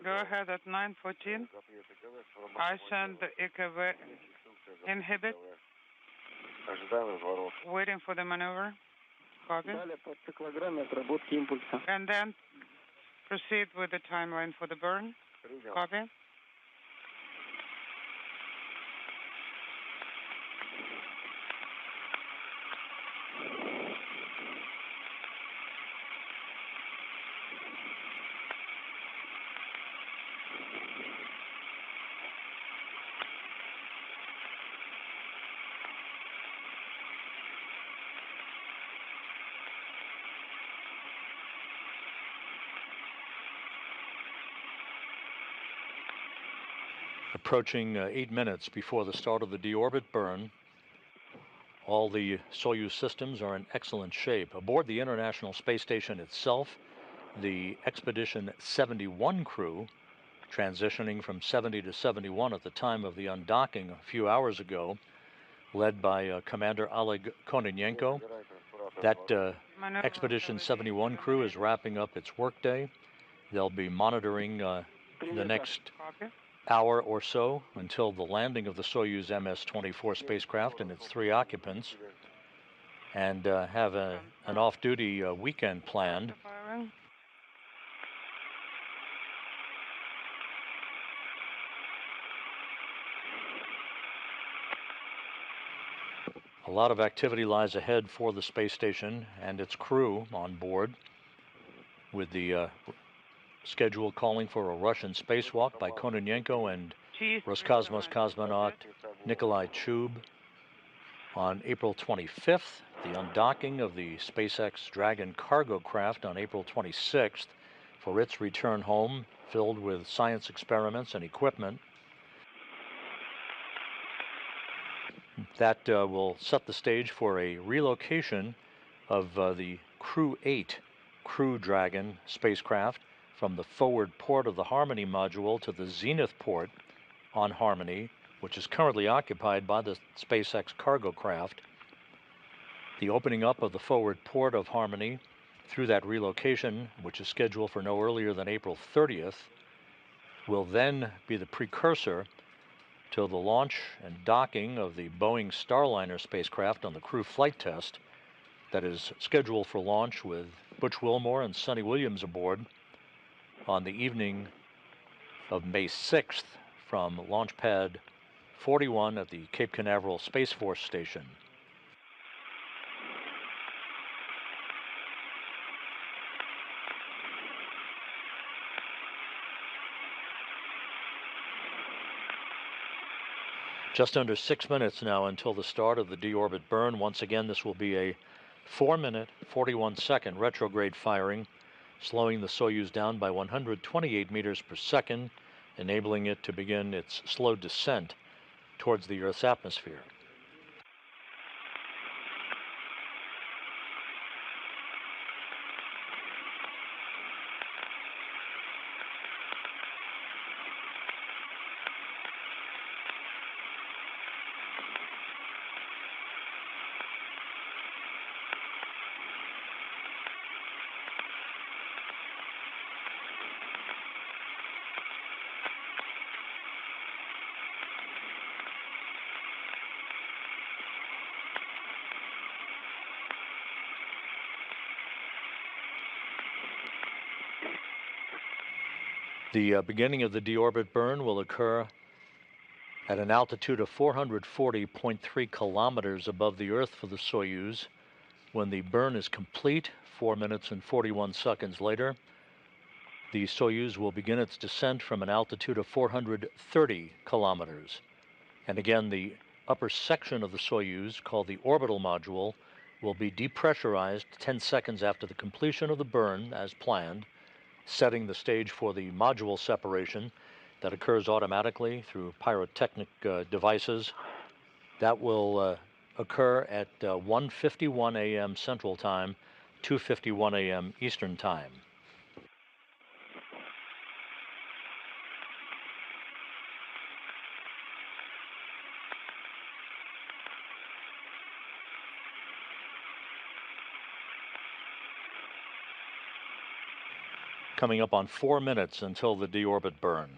Go ahead at 9:14. I send the EKV inhibit. Waiting for the maneuver. Copy. And then proceed with the timeline for the burn. Copy. Approaching 8 minutes before the start of the deorbit burn. All the Soyuz systems are in excellent shape. Aboard the International Space Station itself, the Expedition 71 crew, transitioning from 70 to 71 at the time of the undocking a few hours ago, led by Commander Oleg Kononenko. That Expedition 71 crew is wrapping up its workday. They'll be monitoring the next hour or so until the landing of the Soyuz MS-24 spacecraft and its 3 occupants, and have an off-duty weekend planned. A lot of activity lies ahead for the space station and its crew on board, with the schedule calling for a Russian spacewalk by Kononenko and Roscosmos cosmonaut Nikolai Chub. On April 25th, the undocking of the SpaceX Dragon cargo craft on April 26th for its return home, filled with science experiments and equipment. That will set the stage for a relocation of the Crew 8 Crew Dragon spacecraft from the forward port of the Harmony module to the zenith port on Harmony, which is currently occupied by the SpaceX cargo craft. The opening up of the forward port of Harmony through that relocation, which is scheduled for no earlier than April 30th, will then be the precursor to the launch and docking of the Boeing Starliner spacecraft on the crew flight test that is scheduled for launch with Butch Wilmore and Sonny Williams aboard on the evening of May 6th from Launch Pad 41 at the Cape Canaveral Space Force Station. Just under 6 minutes now until the start of the deorbit burn. Once again, this will be a 4-minute, 41-second retrograde firing, slowing the Soyuz down by 128 meters per second, enabling it to begin its slow descent towards the Earth's atmosphere. The beginning of the deorbit burn will occur at an altitude of 440.3 kilometers above the Earth for the Soyuz. When the burn is complete, 4 minutes and 41 seconds later, the Soyuz will begin its descent from an altitude of 430 kilometers. And again, the upper section of the Soyuz, called the orbital module, will be depressurized 10 seconds after the completion of the burn as planned, setting the stage for the module separation that occurs automatically through pyrotechnic devices. That will occur at 1:51 a.m. Central Time, 2:51 a.m. Eastern Time. coming up on 4 minutes until the deorbit burn.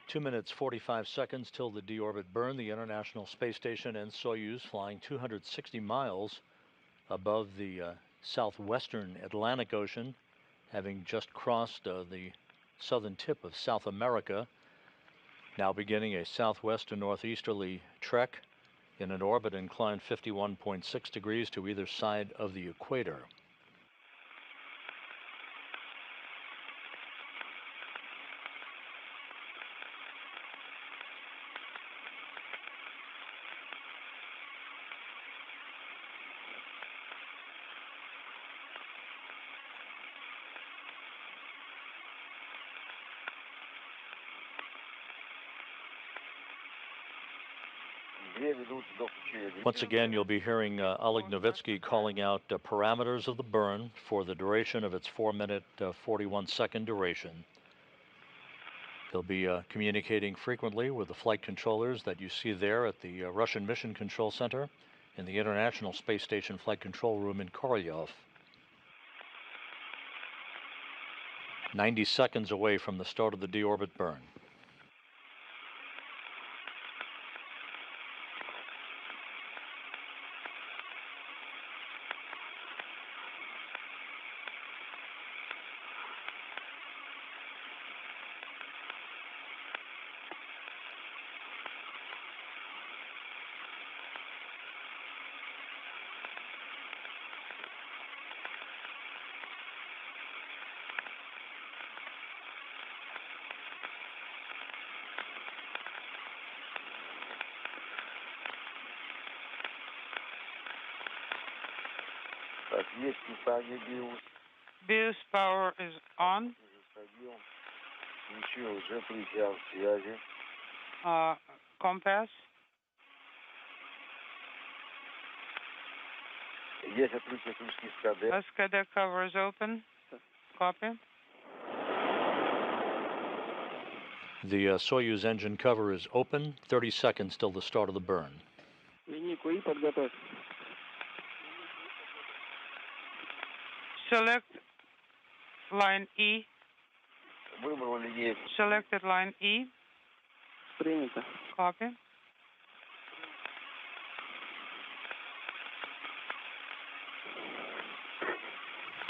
Two minutes, 45 seconds till the deorbit burn. The International Space Station and Soyuz flying 260 miles above the southwestern Atlantic Ocean, having just crossed the southern tip of South America, now beginning a southwest to northeasterly trek in an orbit inclined 51.6 degrees to either side of the equator. Once again, you'll be hearing Oleg Novitsky calling out parameters of the burn for the duration of its 4-minute, 41-second duration. He'll be communicating frequently with the flight controllers that you see there at the Russian Mission Control Center in the International Space Station Flight Control Room in Korolyov. 90 seconds away from the start of the deorbit burn. Bios power is on. Compass. SKD cover is open. Copy. The Soyuz engine cover is open. 30 seconds till the start of the burn. Select line E. Selected line E. Copy.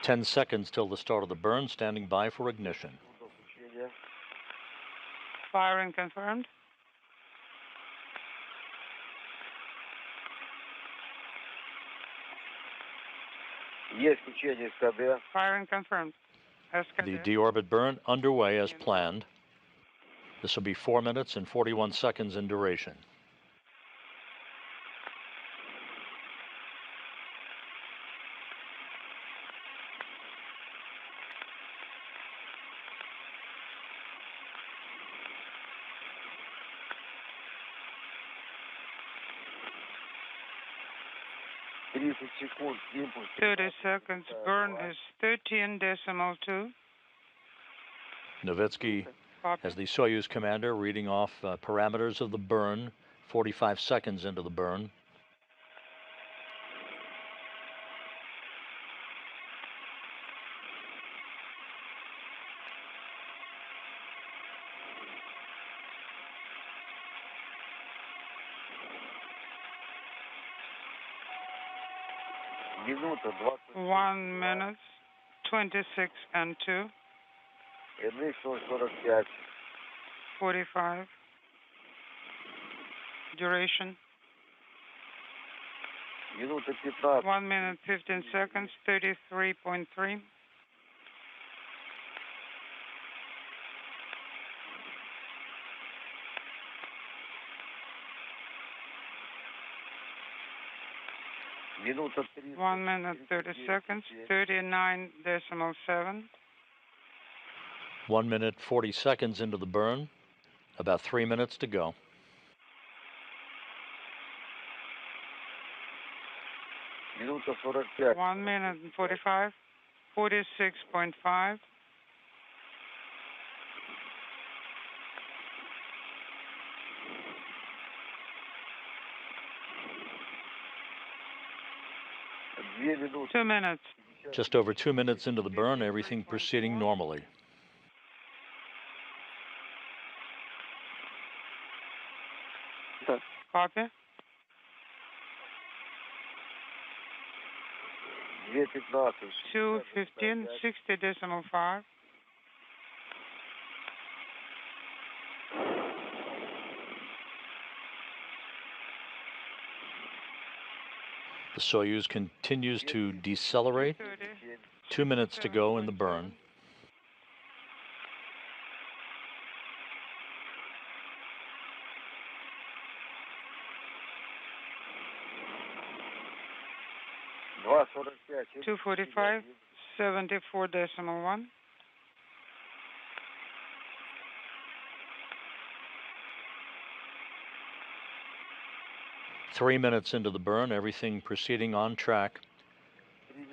Ten seconds till the start of the burn. Standing by for ignition. Firing confirmed. Firing confirmed. The deorbit burn underway as planned. This will be 4 minutes and 41 seconds in duration. секунд. 30 seconds. Burn is 13.2. Novitsky, as the Soyuz commander, reading off parameters of the burn, 45 seconds into the burn. Минута 20. 1 minute, 26 and 2, MS-45. 45. Duration, Минута 15. 1 minute, 15 seconds, 33.3. Минута 30. 1 minute, 30 seconds, 39.7. 1 minute, 40 seconds into the burn. About 3 minutes to go. Минута 45. 1 minute and 45, 46.5. Две минуты. 2 minutes. Just over 2 minutes into the burn, everything proceeding normally. Copy. 2:15. 2:15, 60.5. The Soyuz continues to decelerate. 30. 2 minutes to go in the burn. Два 45. 2:45, 74.1. Three minutes into the burn, everything proceeding on track.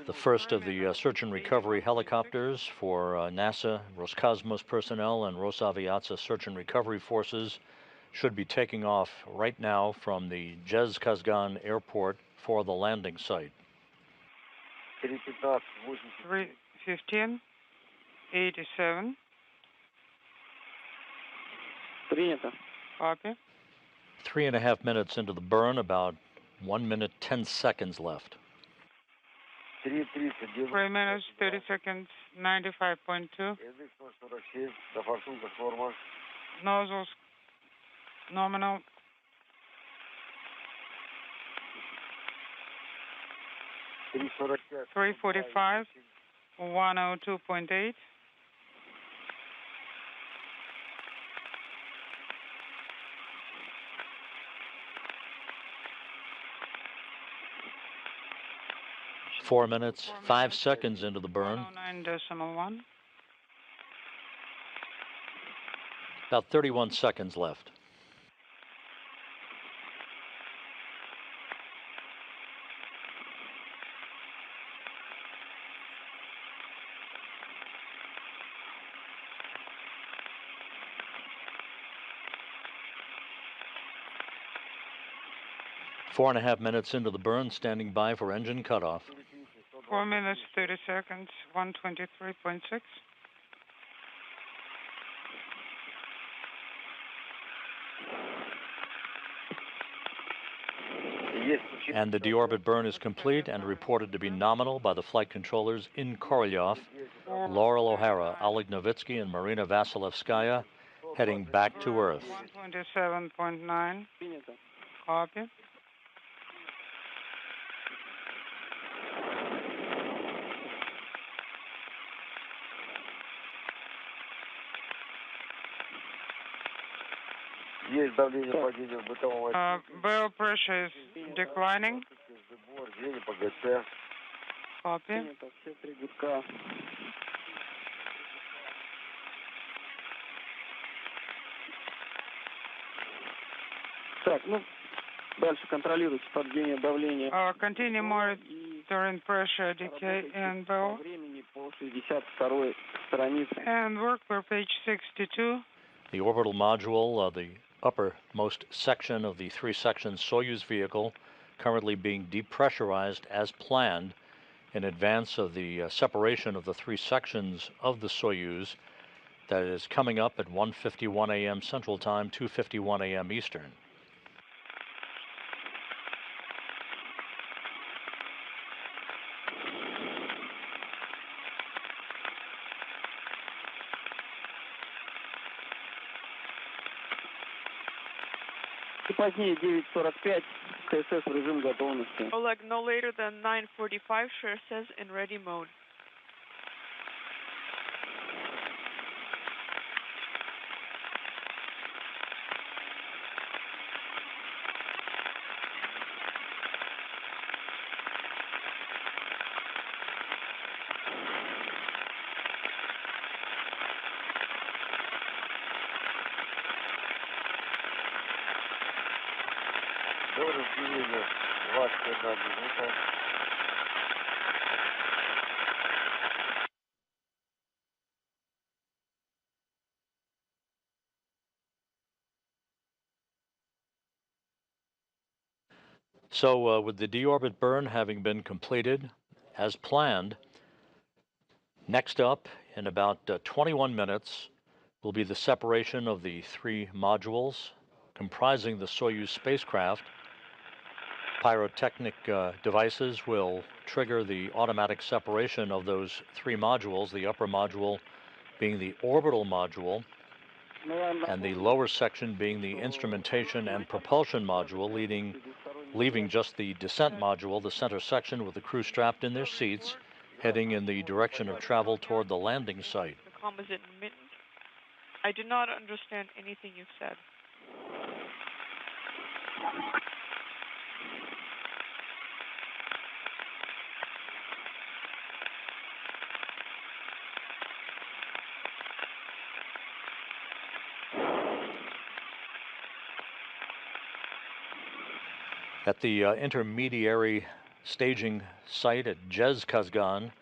The first of the search and recovery helicopters for NASA, Roscosmos personnel, and Rosaviatsa search and recovery forces should be taking off right now from the Zhezkazgan airport for the landing site. 3:15. 3:15, 87. Принято. Copy. 3.5 minutes into the burn, about 1 minute, 10 seconds left. 3:30. 3 minutes, 30 seconds, 95.2. MS-47. До форсунка форма. Nozzles nominal. 3:45. 3:45, 102.8. Four minutes, 5 seconds into the burn, 109.1. about 31 seconds left. Four and a half minutes into the burn, standing by for engine cutoff. 4 minutes, 30 seconds, 123.6. And the deorbit burn is complete and reported to be nominal by the flight controllers in Korolyov. Loral O'Hara, Oleg Novitsky, and Marina Vasilevskaya heading back to Earth. 127.9. Copy. Есть давление падения бытового. Barrel pressure is declining. Сбор, двери по ГЦ. Copy. Все три гудка. Так, ну, дальше контролируйте падение давления. Continue monitoring pressure decay and barrel. Времени по 62-й странице. And work per page 62. The orbital module, the uppermost section of the three-section Soyuz vehicle, currently being depressurized as planned in advance of the separation of the three sections of the Soyuz that is coming up at 1:51 a.m. Central Time, 2:51 a.m. Eastern. И позднее 9:45 КСС в режим готовности. Oleg, no later than 9:45, share says in ready mode. До разделения 21 минута. So with the deorbit burn having been completed as planned, next up in about 21 minutes will be the separation of the three modules comprising the Soyuz spacecraft. Pyrotechnic devices will trigger the automatic separation of those three modules, the upper module being the orbital module, and the lower section being the instrumentation and propulsion module, leaving just the descent module, the center section, with the crew strapped in their seats, heading in the direction of travel toward the landing site. The comm is intermittent. I do not understand anything you've said. At the intermediary staging site at Zhezkazgan,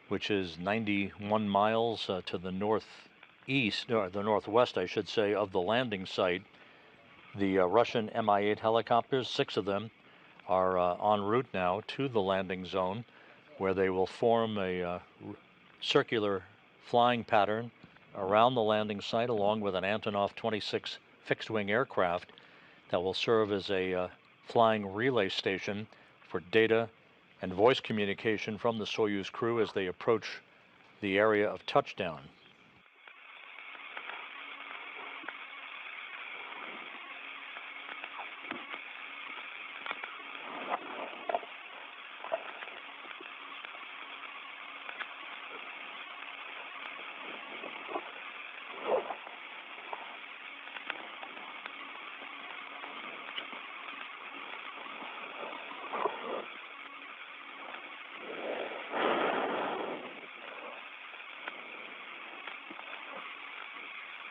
which is 91 miles to the northeast, or the northwest, I should say, of the landing site, the Russian Mi-8 helicopters, 6 of them, are en route now to the landing zone, where they will form a circular flying pattern around the landing site, along with an Antonov 26 fixed-wing aircraft that will serve as a flying relay station for data and voice communication from the Soyuz crew as they approach the area of touchdown.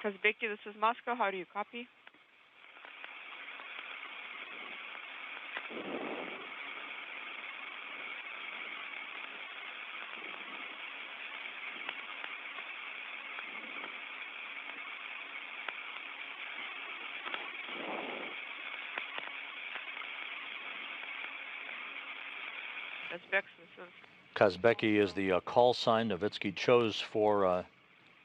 Kazbeki, this is Moscow. How do you copy? Kazbeki is the call sign Novitsky chose for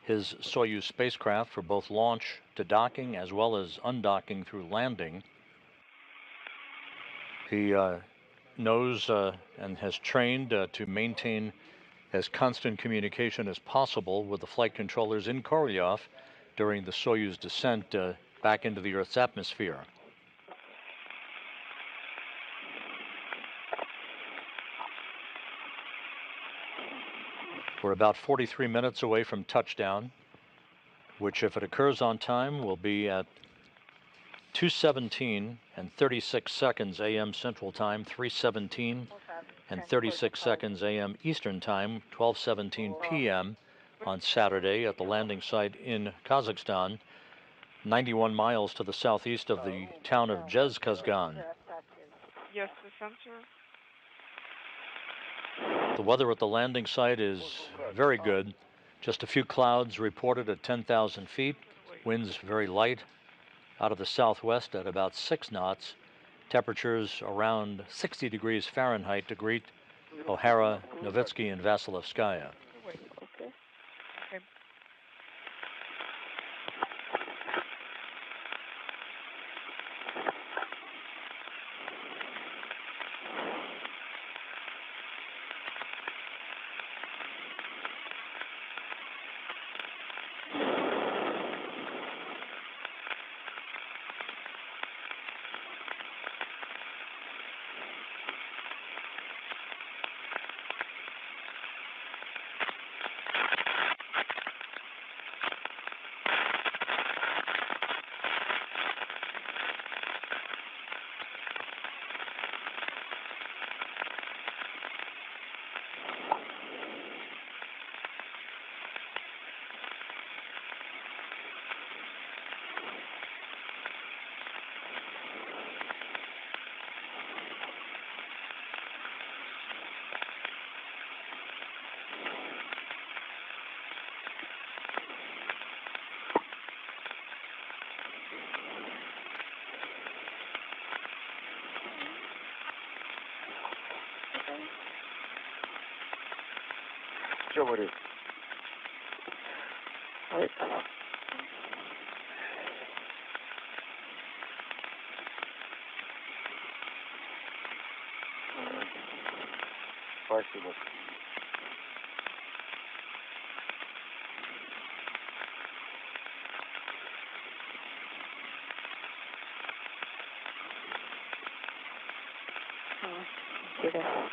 his Soyuz spacecraft for both launch to docking as well as undocking through landing. He knows and has trained to maintain as constant communication as possible with the flight controllers in Korolyov during the Soyuz descent back into the Earth's atmosphere. We're about 43 minutes away from touchdown, which, if it occurs on time, will be at 2:17 and 36 seconds a.m. Central Time, 3:17 and 36 seconds a.m. Eastern Time, 12:17 p.m. on Saturday at the landing site in Kazakhstan, 91 miles to the southeast of the town of Zhezkazgan. Yes, the sensor. The weather at the landing site is very good. Just a few clouds reported at 10,000 feet. Winds very light out of the southwest at about 6 knots. Temperatures around 60 degrees Fahrenheit to greet O'Hara, Novitsky, and Vasilevskaya. Okay. говорит? Ой. Спасибо. Интересно.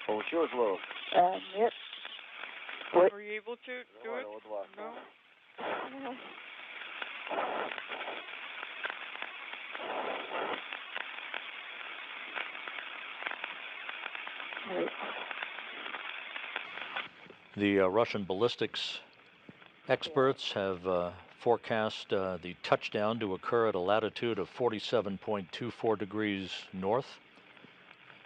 Получилось, Лорел? Нет. Ой. Were you able to do it? No. The Russian ballistics experts have forecast the touchdown to occur at a latitude of 47.24 degrees north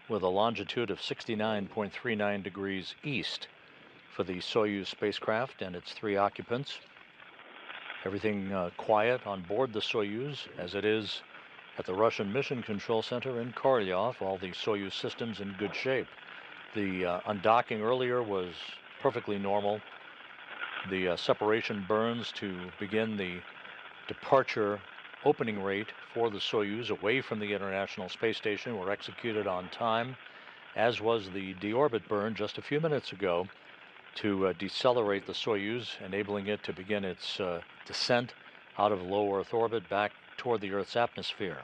with a longitude of 69.39 degrees east for the Soyuz spacecraft and its 3 occupants. Everything quiet on board the Soyuz, as it is at the Russian Mission Control Center in Korolyov. All the Soyuz systems in good shape. The undocking earlier was perfectly normal. The separation burns to begin the departure opening rate for the Soyuz away from the International Space Station were executed on time, as was the deorbit burn just a few minutes ago to decelerate the Soyuz, enabling it to begin its descent out of low Earth orbit back toward the Earth's atmosphere.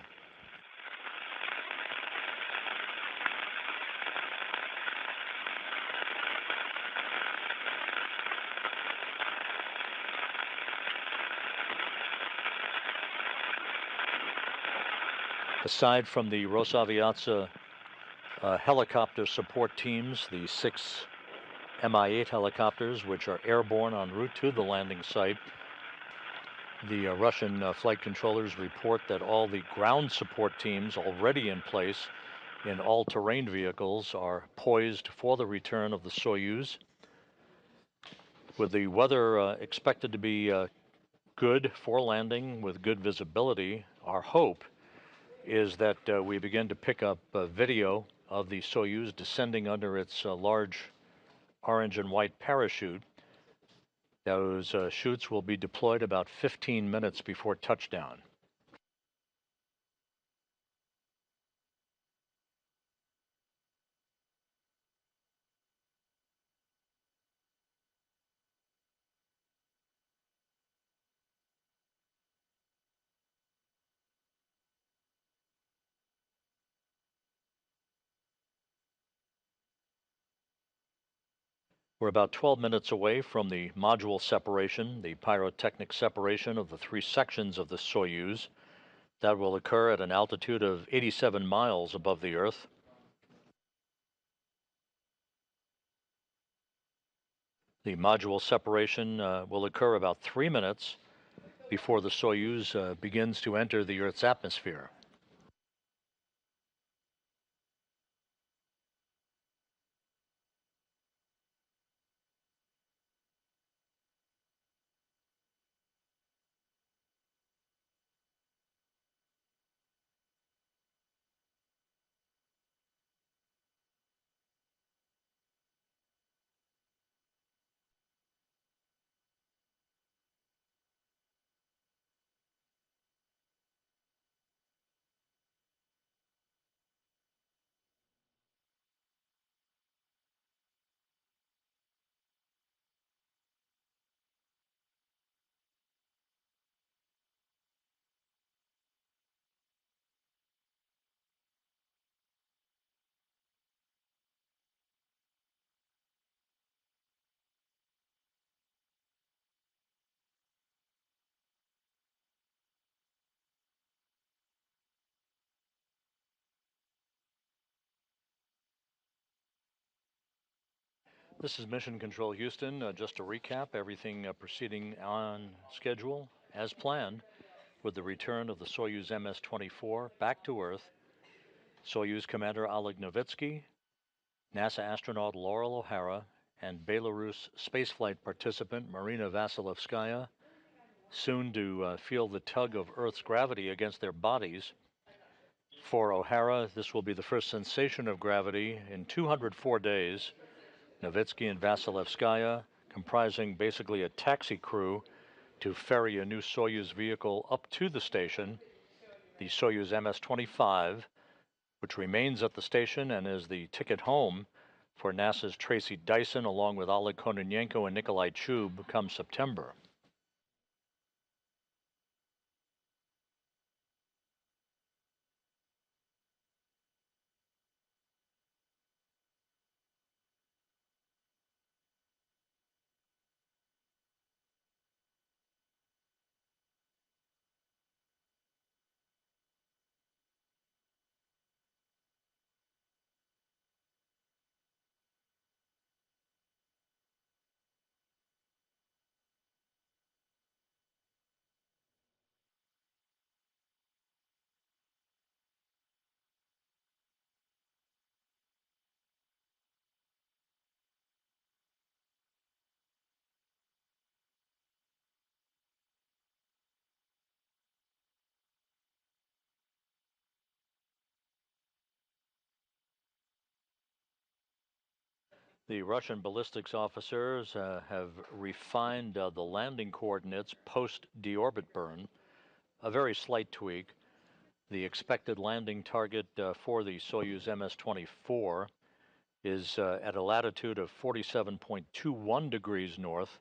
Aside from the Rosaviatsa helicopter support teams, the 6 Mi-8 helicopters, which are airborne en route to the landing site, the Russian flight controllers report that all the ground support teams already in place in all-terrain vehicles are poised for the return of the Soyuz. With the weather expected to be good for landing with good visibility, our hope is that we begin to pick up video of the Soyuz descending under its large orange and white parachute. Those chutes will be deployed about 15 minutes before touchdown. We're about 12 minutes away from the module separation, the pyrotechnic separation of the 3 sections of the Soyuz. That will occur at an altitude of 87 miles above the Earth. The module separation will occur about 3 minutes before the Soyuz begins to enter the Earth's atmosphere. This is Mission Control Houston. Just to recap, everything proceeding on schedule as planned with the return of the Soyuz MS-24 back to Earth. Soyuz Commander Oleg Novitsky, NASA astronaut Loral O'Hara, and Belarus spaceflight participant Marina Vasilevskaya soon to feel the tug of Earth's gravity against their bodies. For O'Hara, this will be the first sensation of gravity in 204 days. Novitsky and Vasilevskaya, comprising basically a taxi crew to ferry a new Soyuz vehicle up to the station, the Soyuz MS-25, which remains at the station and is the ticket home for NASA's Tracy Dyson, along with Oleg Kononenko and Nikolai Chub, come September. The Russian ballistics officers have refined the landing coordinates post-deorbit burn, a very slight tweak. The expected landing target for the Soyuz MS-24 is at a latitude of 47.21 degrees north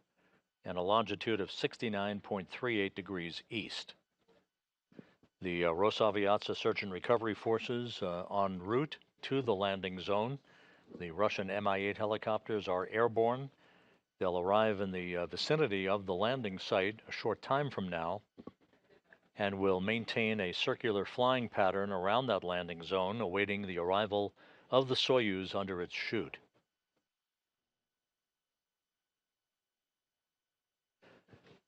and a longitude of 69.38 degrees east. The Rosaviatsa Search and Recovery Forces en route to the landing zone. The Russian Mi-8 helicopters are airborne. They'll arrive in the vicinity of the landing site a short time from now and will maintain a circular flying pattern around that landing zone, awaiting the arrival of the Soyuz under its chute.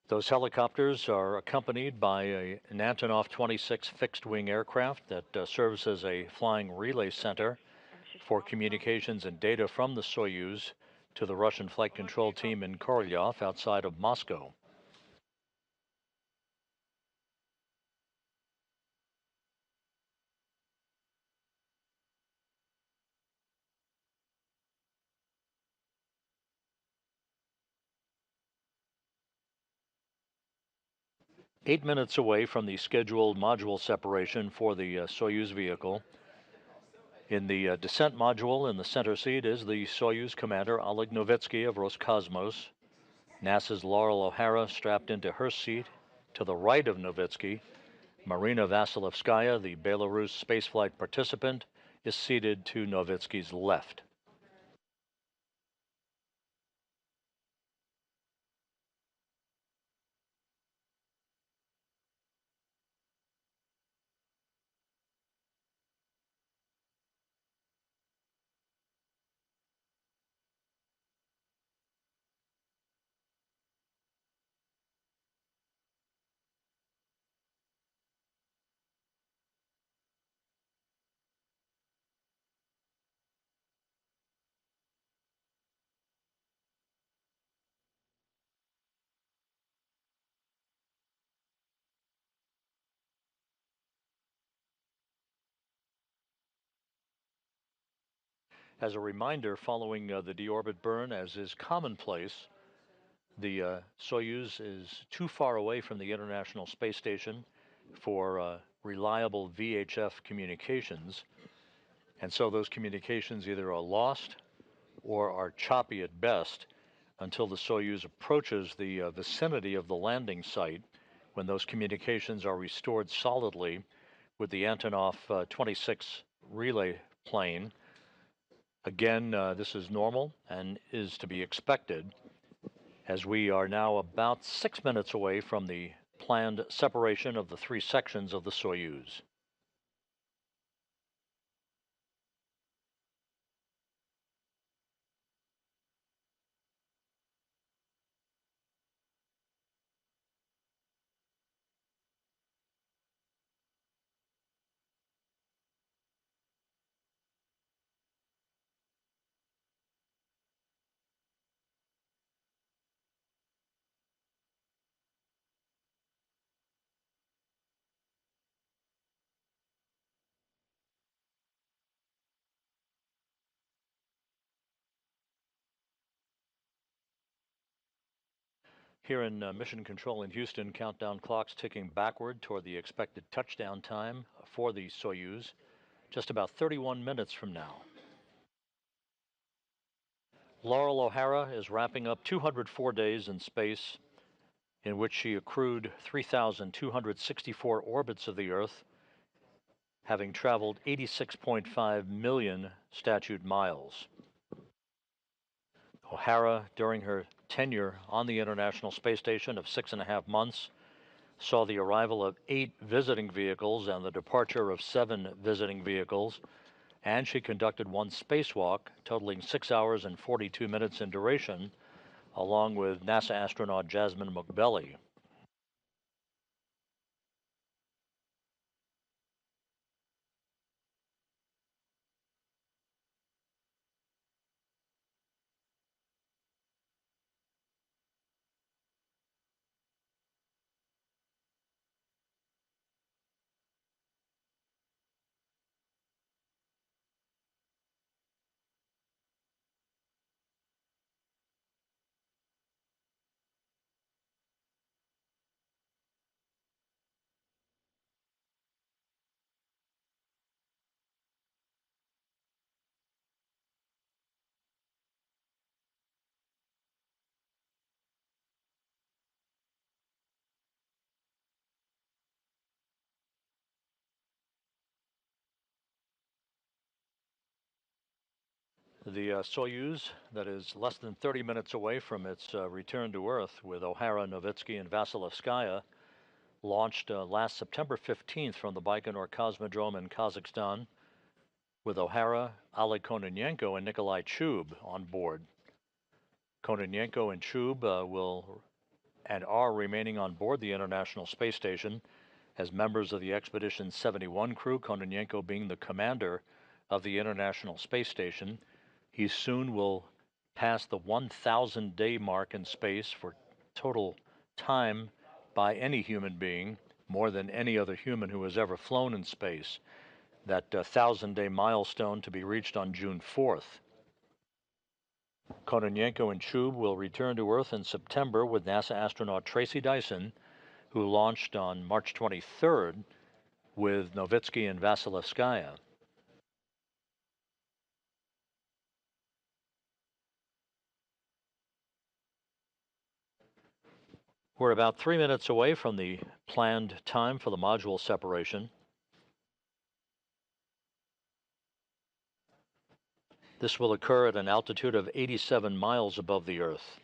Those helicopters are accompanied by an Antonov 26 fixed-wing aircraft that serves as a flying relay center for communications and data from the Soyuz to the Russian flight control team in Korolyov outside of Moscow. Eight minutes away from the scheduled module separation for the Soyuz vehicle. In the descent module in the center seat is the Soyuz commander Oleg Novitsky of Roscosmos. NASA's Loral O'Hara strapped into her seat. To the right of Novitsky, Marina Vasilevskaya, the Belarus spaceflight participant, is seated to Novitsky's left. As a reminder, following the deorbit burn, as is commonplace, the Soyuz is too far away from the International Space Station for reliable VHF communications, and so those communications either are lost or are choppy at best until the Soyuz approaches the vicinity of the landing site, when those communications are restored solidly with the Antonov 26 relay plane. Again, this is normal and is to be expected, as we are now about 6 minutes away from the planned separation of the three sections of the Soyuz. Here in Mission Control in Houston, countdown clocks ticking backward toward the expected touchdown time for the Soyuz, just about 31 minutes from now. Loral O'Hara is wrapping up 204 days in space, in which she accrued 3,264 orbits of the Earth, having traveled 86.5 million statute miles. O'Hara, during her tenure on the International Space Station of 6.5 months, saw the arrival of 8 visiting vehicles and the departure of 7 visiting vehicles, and she conducted one spacewalk totaling 6 hours and 42 minutes in duration, along with NASA astronaut Jasmine McBelly. The Soyuz, that is less than 30 minutes away from its return to Earth with O'Hara, Novitsky, and Vasilevskaya, launched last September 15th from the Baikonur Cosmodrome in Kazakhstan, with O'Hara, Oleg Kononenko, and Nikolai Chube on board. Kononenko and Chube will and are remaining on board the International Space Station as members of the Expedition 71 crew, Kononenko being the commander of the International Space Station. He soon will pass the 1,000-day mark in space for total time by any human being, more than any other human who has ever flown in space. That 1,000-day milestone to be reached on June 4th. Kononenko and Chube will return to Earth in September with NASA astronaut Tracy Dyson, who launched on March 23rd with Novitsky and Vasilevskaya. We're about 3 minutes away from the planned time for the module separation. This will occur at an altitude of 87 miles above the Earth.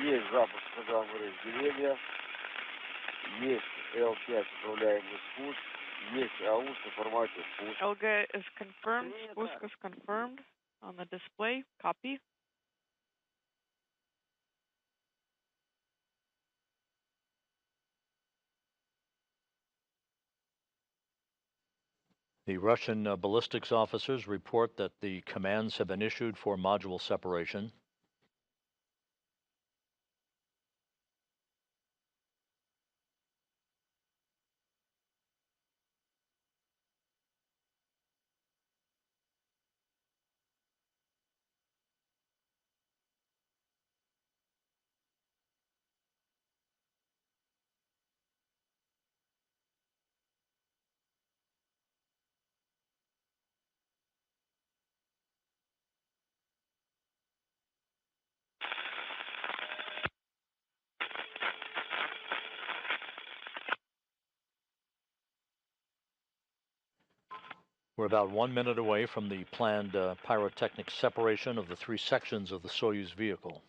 Есть запуск программы разделения, есть L5 управляемый спуск, есть АУС на формате спуск. Elga is confirmed. Spoosk is confirmed on the display. Copy. The Russian ballistics officers report that the commands have been issued for module separation. We're about 1 minute away from the planned pyrotechnic separation of the 3 sections of the Soyuz vehicle.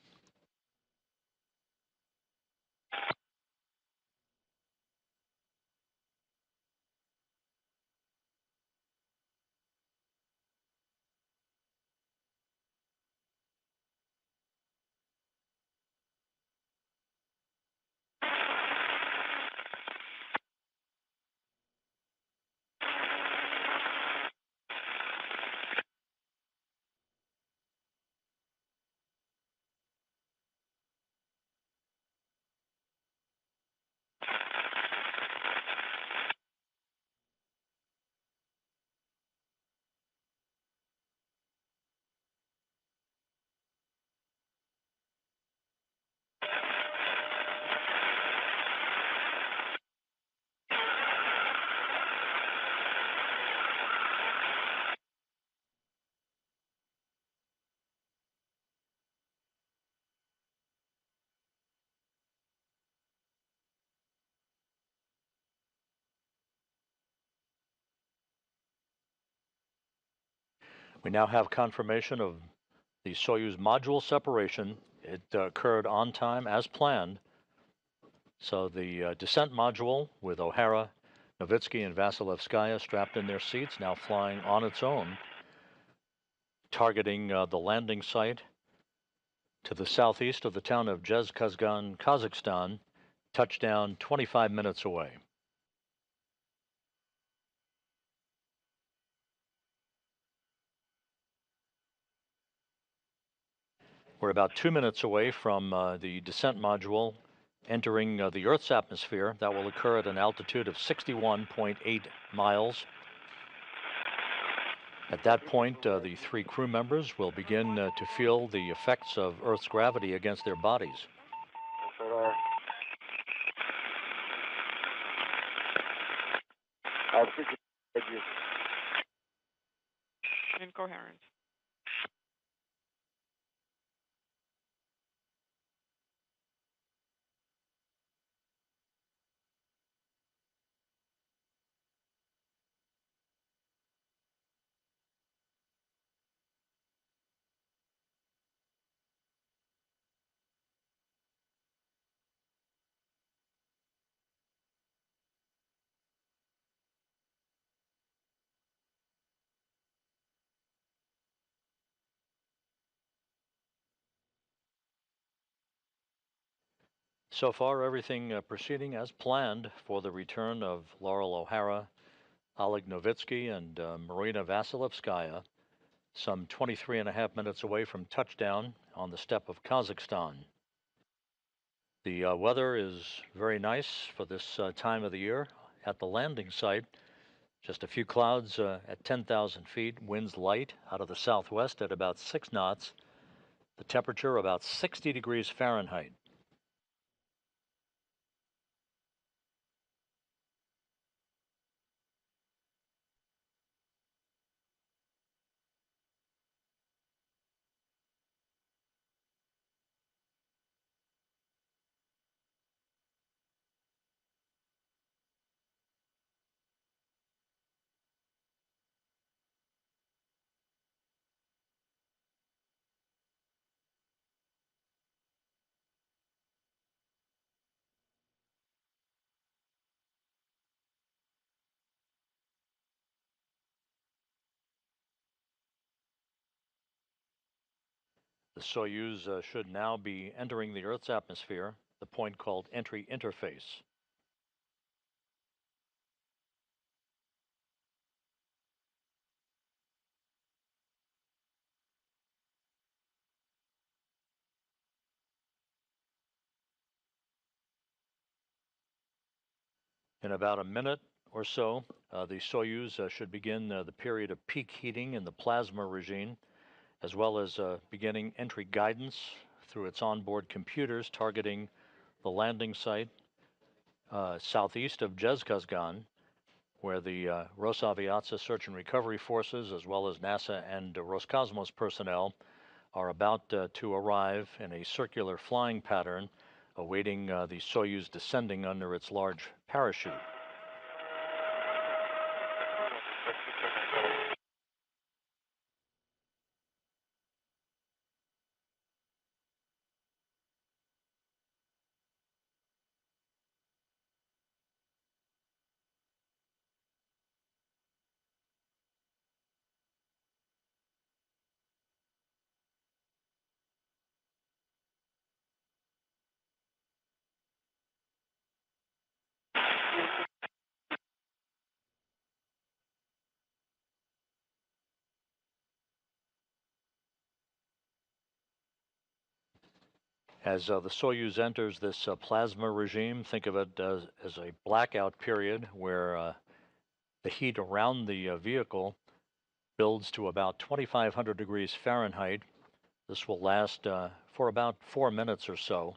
We now have confirmation of the Soyuz module separation. It occurred on time as planned. So the descent module with O'Hara, Novitsky, and Vasilevskaya strapped in their seats, now flying on its own, targeting the landing site to the southeast of the town of Zhezkazgan, Kazakhstan, touchdown 25 minutes away. We're about 2 minutes away from the descent module entering the Earth's atmosphere. That will occur at an altitude of 61.8 miles. At that point, the 3 crew members will begin to feel the effects of Earth's gravity against their bodies. Incoherent. So far, everything proceeding as planned for the return of Loral O'Hara, Oleg Novitsky, and Marina Vasilevskaya, some 23.5 minutes away from touchdown on the steppe of Kazakhstan. The weather is very nice for this time of the year at the landing site. Just a few clouds at 10,000 feet, winds light out of the southwest at about 6 knots. The temperature about 60 degrees Fahrenheit. The Soyuz should now be entering the Earth's atmosphere, the point called entry interface. In about a minute or so, the Soyuz should begin the period of peak heating in the plasma regime, as well as beginning entry guidance through its onboard computers targeting the landing site southeast of Zhezkazgan, where the Rosaviatsa search and recovery forces, as well as NASA and Roscosmos personnel, are about to arrive in a circular flying pattern, awaiting the Soyuz descending under its large parachute. As the Soyuz enters this plasma regime, think of it as a blackout period where the heat around the vehicle builds to about 2,500 degrees Fahrenheit. This will last for about 4 minutes or so.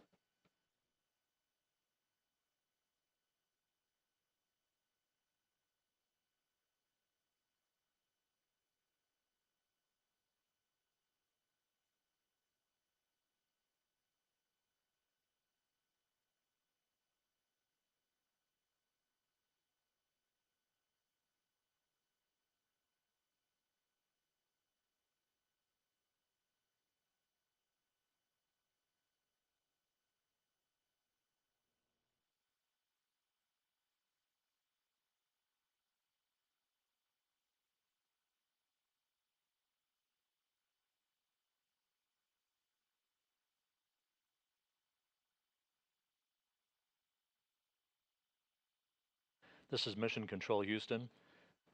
This is Mission Control Houston.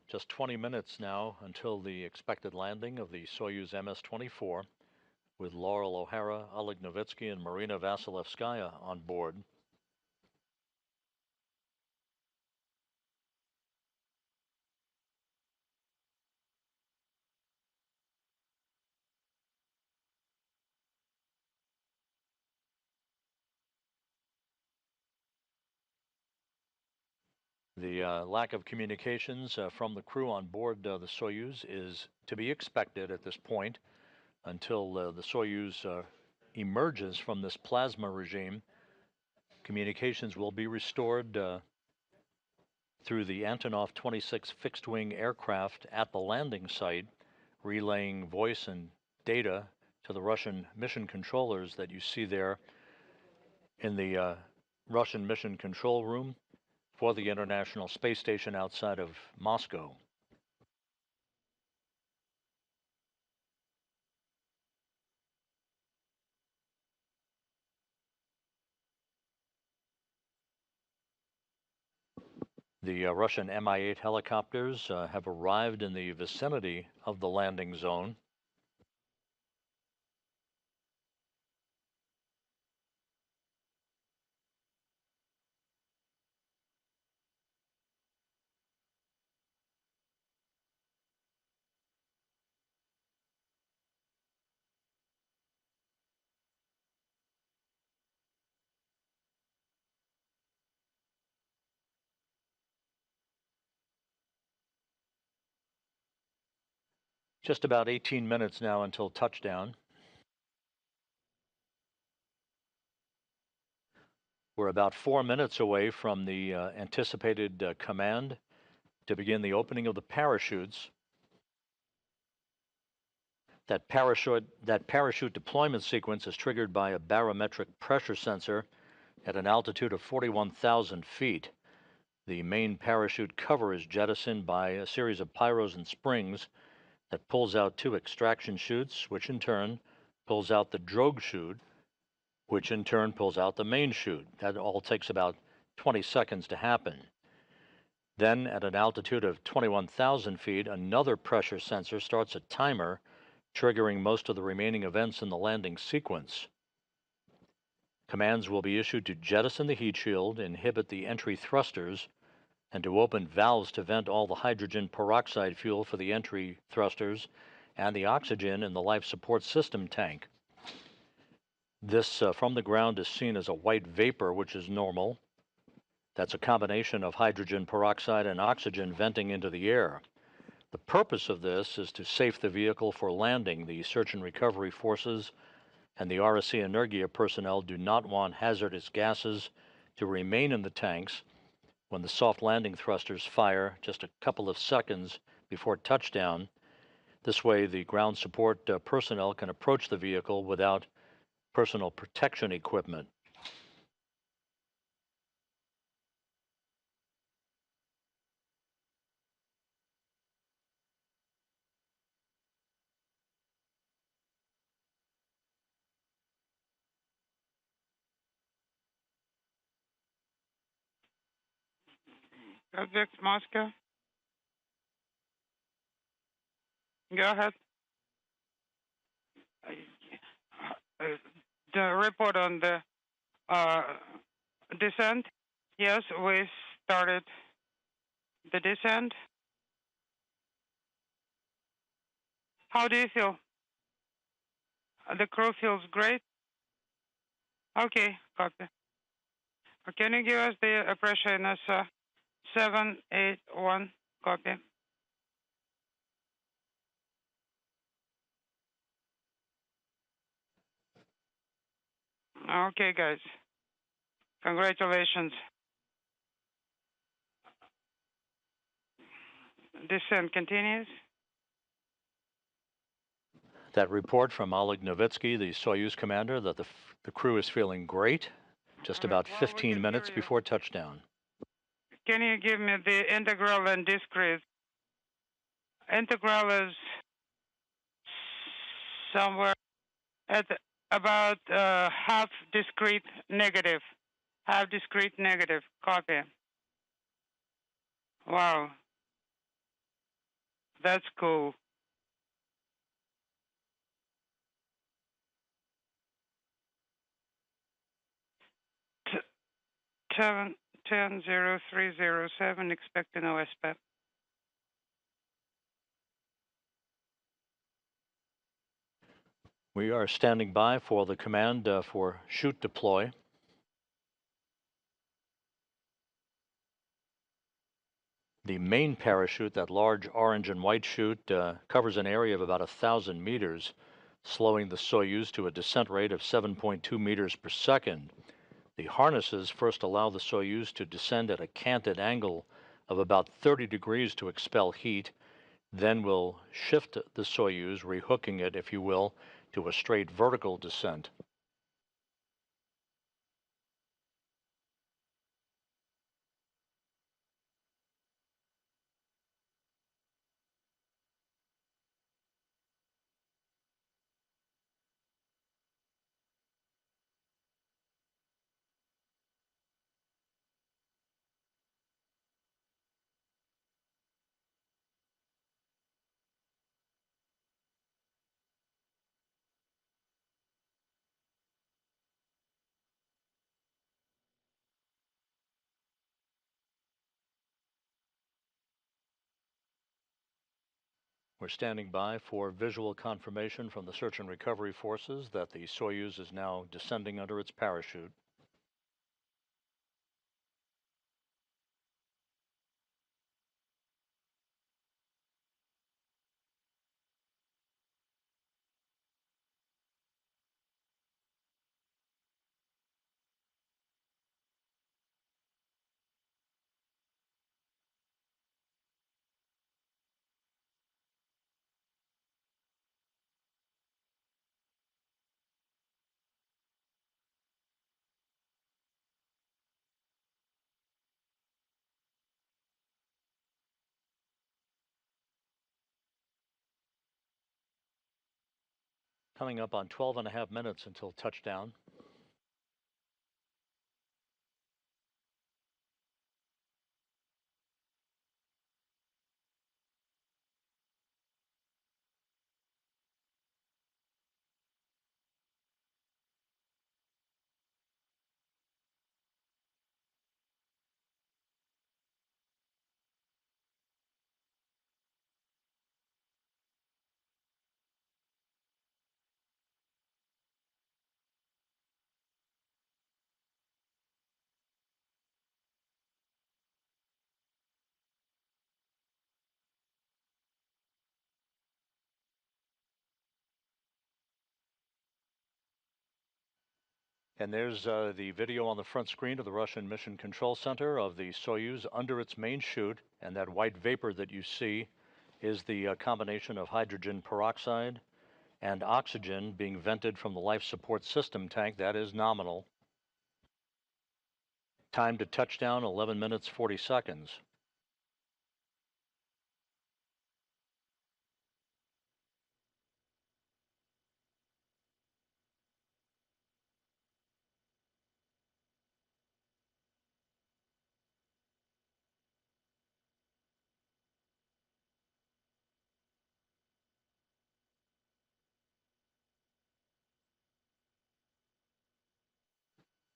Just 20 minutes now until the expected landing of the Soyuz MS-24 with Loral O'Hara, Oleg Novitsky, and Marina Vasilevskaya on board. The lack of communications from the crew on board the Soyuz is to be expected at this point until the Soyuz emerges from this plasma regime. Communications will be restored through the Antonov 26 fixed-wing aircraft at the landing site, relaying voice and data to the Russian mission controllers that you see there in the Russian mission control room for the International Space Station outside of Moscow. The Russian Mi-8 helicopters have arrived in the vicinity of the landing zone. Just about 18 minutes now until touchdown. We're about 4 minutes away from the anticipated command to begin the opening of the parachutes. That parachute deployment sequence is triggered by a barometric pressure sensor at an altitude of 41,000 feet. The main parachute cover is jettisoned by a series of pyros and springs that pulls out 2 extraction chutes, which in turn pulls out the drogue chute, which in turn pulls out the main chute. That all takes about 20 seconds to happen. Then, at an altitude of 21,000 feet, another pressure sensor starts a timer, triggering most of the remaining events in the landing sequence. Commands will be issued to jettison the heat shield, inhibit the entry thrusters, and to open valves to vent all the hydrogen peroxide fuel for the entry thrusters and the oxygen in the life support system tank. This from the ground is seen as a white vapor, which is normal. That's a combination of hydrogen peroxide and oxygen venting into the air. The purpose of this is to safe the vehicle for landing. The search and recovery forces and the RSC Energia personnel do not want hazardous gases to remain in the tanks when the soft landing thrusters fire just a couple of seconds before touchdown. This way, the ground support personnel can approach the vehicle without personal protection equipment. Subject Moscow. Go ahead. The report on the descent. Yes, we started the descent. How do you feel? The crew feels great. Okay, copy. Can you give us the pressure in SA 781? Copy. Okay, guys. Congratulations. Descent continues. That report from Oleg Novitsky, the Soyuz commander, that the crew is feeling great, just about 15 minutes before touchdown. Can you give me the integral and discrete? Integral is somewhere at about half discrete negative. Half discrete negative. Copy. Wow. That's cool. T- 10-0307, expecting OSPAP. We are standing by for the command for chute deploy. The main parachute, that large orange and white chute, covers an area of about 1,000 meters, slowing the Soyuz to a descent rate of 7.2 meters per second. The harnesses first allow the Soyuz to descend at a canted angle of about 30 degrees to expel heat, then will shift the Soyuz, rehooking it, if you will, to a straight vertical descent. We're standing by for visual confirmation from the search and recovery forces that the Soyuz is now descending under its parachute. Coming up on 12.5 minutes until touchdown. And there's the video on the front screen of the Russian Mission Control Center of the Soyuz under its main chute, and that white vapor that you see is the combination of hydrogen peroxide and oxygen being vented from the life support system tank. That is nominal. Time to touchdown, 11 minutes, 40 seconds.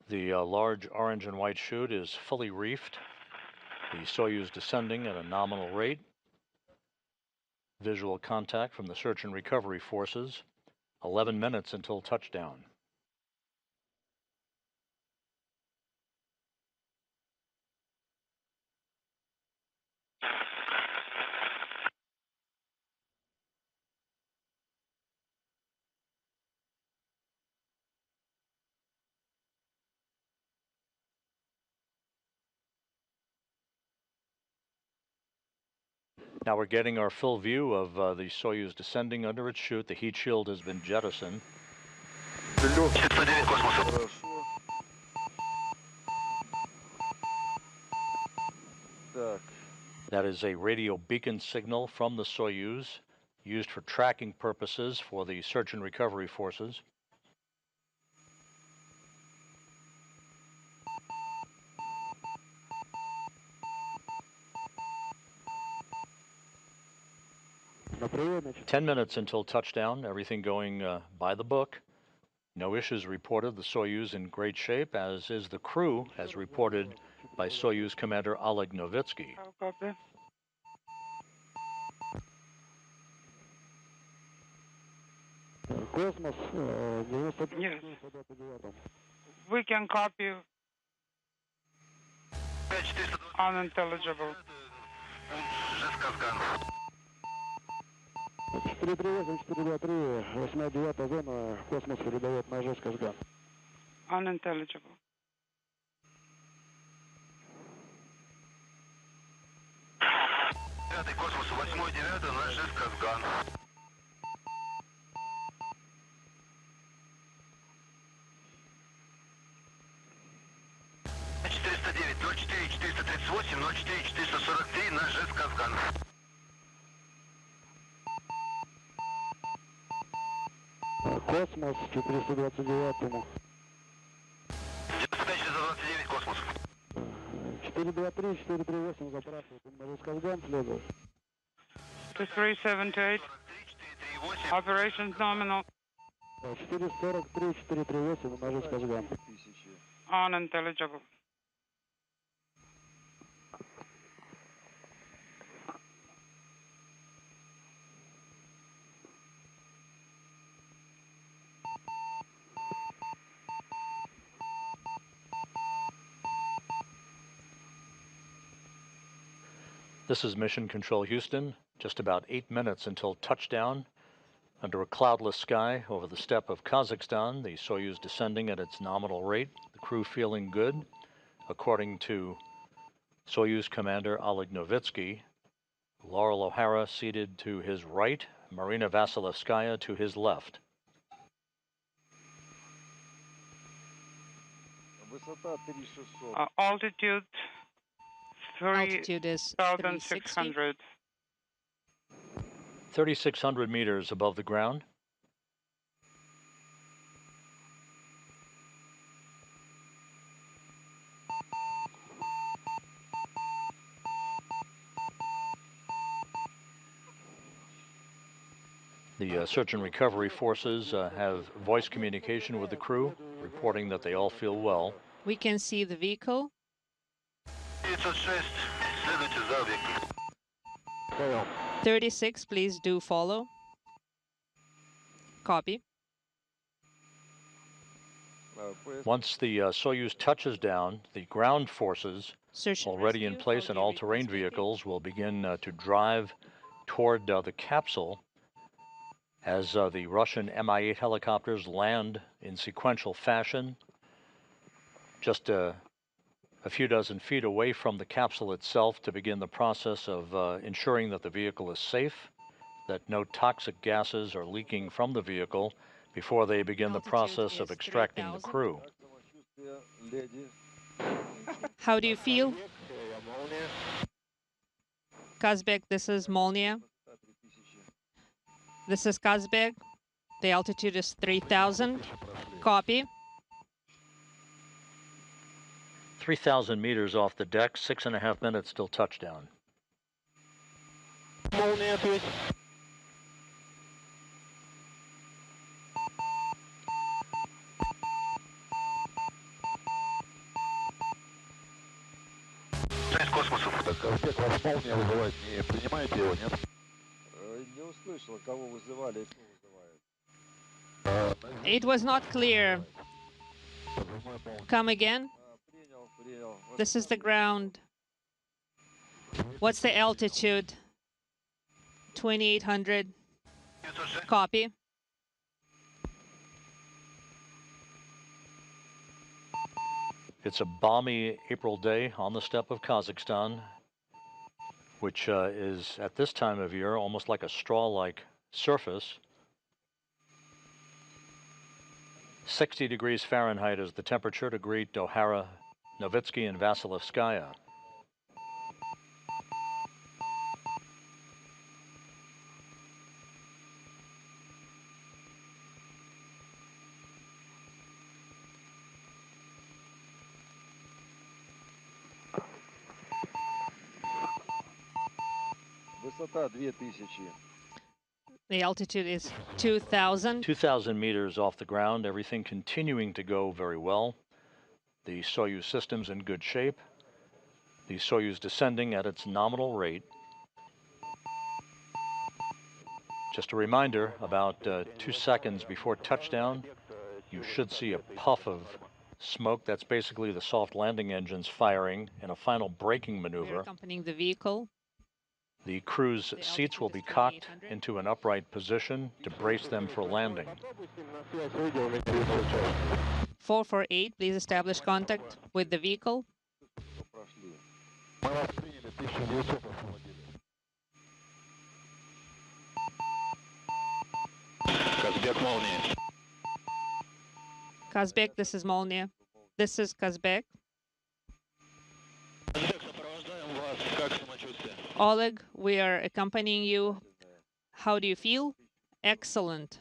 The large orange and white chute is fully reefed. The Soyuz descending at a nominal rate. Visual contact from the search and recovery forces. 11 minutes until touchdown. Now we're getting our full view of the Soyuz descending under its chute. The heat shield has been jettisoned. That is a radio beacon signal from the Soyuz, used for tracking purposes for the search and recovery forces. 10 minutes until touchdown, everything going by the book. No issues reported. The Soyuz in great shape, as is the crew, as reported by Soyuz Commander Oleg Novitsky. I'll copy. Космос, Yes. We can copy. Unintelligible. Zhezkazgan. 438, 423, 8-9 зона, космос передает на Zhezkazgan. Unintelligible. Пятый космос, 8-9 на Zhezkazgan. На Zhezkazgan. Космос, 429-му. 429 космос. 423, 438 запрашивают, на Zhezkazgan следует. 2378. Operations nominal. 443, 438 на Zhezkazgan. Unintelligible. This is Mission Control Houston. Just about 8 minutes until touchdown. Under a cloudless sky over the steppe of Kazakhstan, the Soyuz descending at its nominal rate, the crew feeling good. According to Soyuz Commander Oleg Novitsky, Loral O'Hara seated to his right, Marina Vasilevskaya to his left. Altitude Altitude is 360. 3,600. 3,600 meters above the ground. The search and recovery forces have voice communication with the crew, reporting that they all feel well. We can see the vehicle. 906, следуйте за объектом. 36, please do follow. Copy. Once the Soyuz touches down, the ground forces Search and already in rescue, place and audio all-terrain request waiting. vehicles will begin to drive toward the capsule as the Russian Mi-8 helicopters land in sequential fashion just a few dozen feet away from the capsule itself to begin the process of ensuring that the vehicle is safe, that no toxic gases are leaking from the vehicle before they begin the Altitude process of is extracting the 3,000. crew. How do you feel? Kazbek, this is Molnia. This is Kazbek. The altitude is 3,000. Copy. 3,000 meters off the deck, 6.5 minutes till touchdown. Молния ответь. Часть космоса. Казбек, вас молния вызывает, не принимаете его, нет? Не услышал, кого вызывали и кто вызывает. It was not clear. Come again. Принял. This is the ground. What's the altitude? 2,800. Copy. It's a balmy April day on the steppe of Kazakhstan, which is at this time of year almost like a straw-like surface. 60 degrees Fahrenheit is the temperature to greet O'Hara, Novitsky, and Vasilevskaya. Высота 2000. The altitude is 2,000. 2,000 meters off the ground, everything continuing to go very well. The Soyuz system's in good shape. The Soyuz descending at its nominal rate. Just a reminder, about 2 seconds before touchdown, you should see a puff of smoke. That's basically the soft landing engines firing in a final braking We're maneuver. accompanying the vehicle. The crew's seats will be cocked into an upright position to brace them for landing. 448, please establish contact with the vehicle. Kazbek, this is Molnia. This is Kazbek. Oleg, we are accompanying you. How do you feel? Excellent.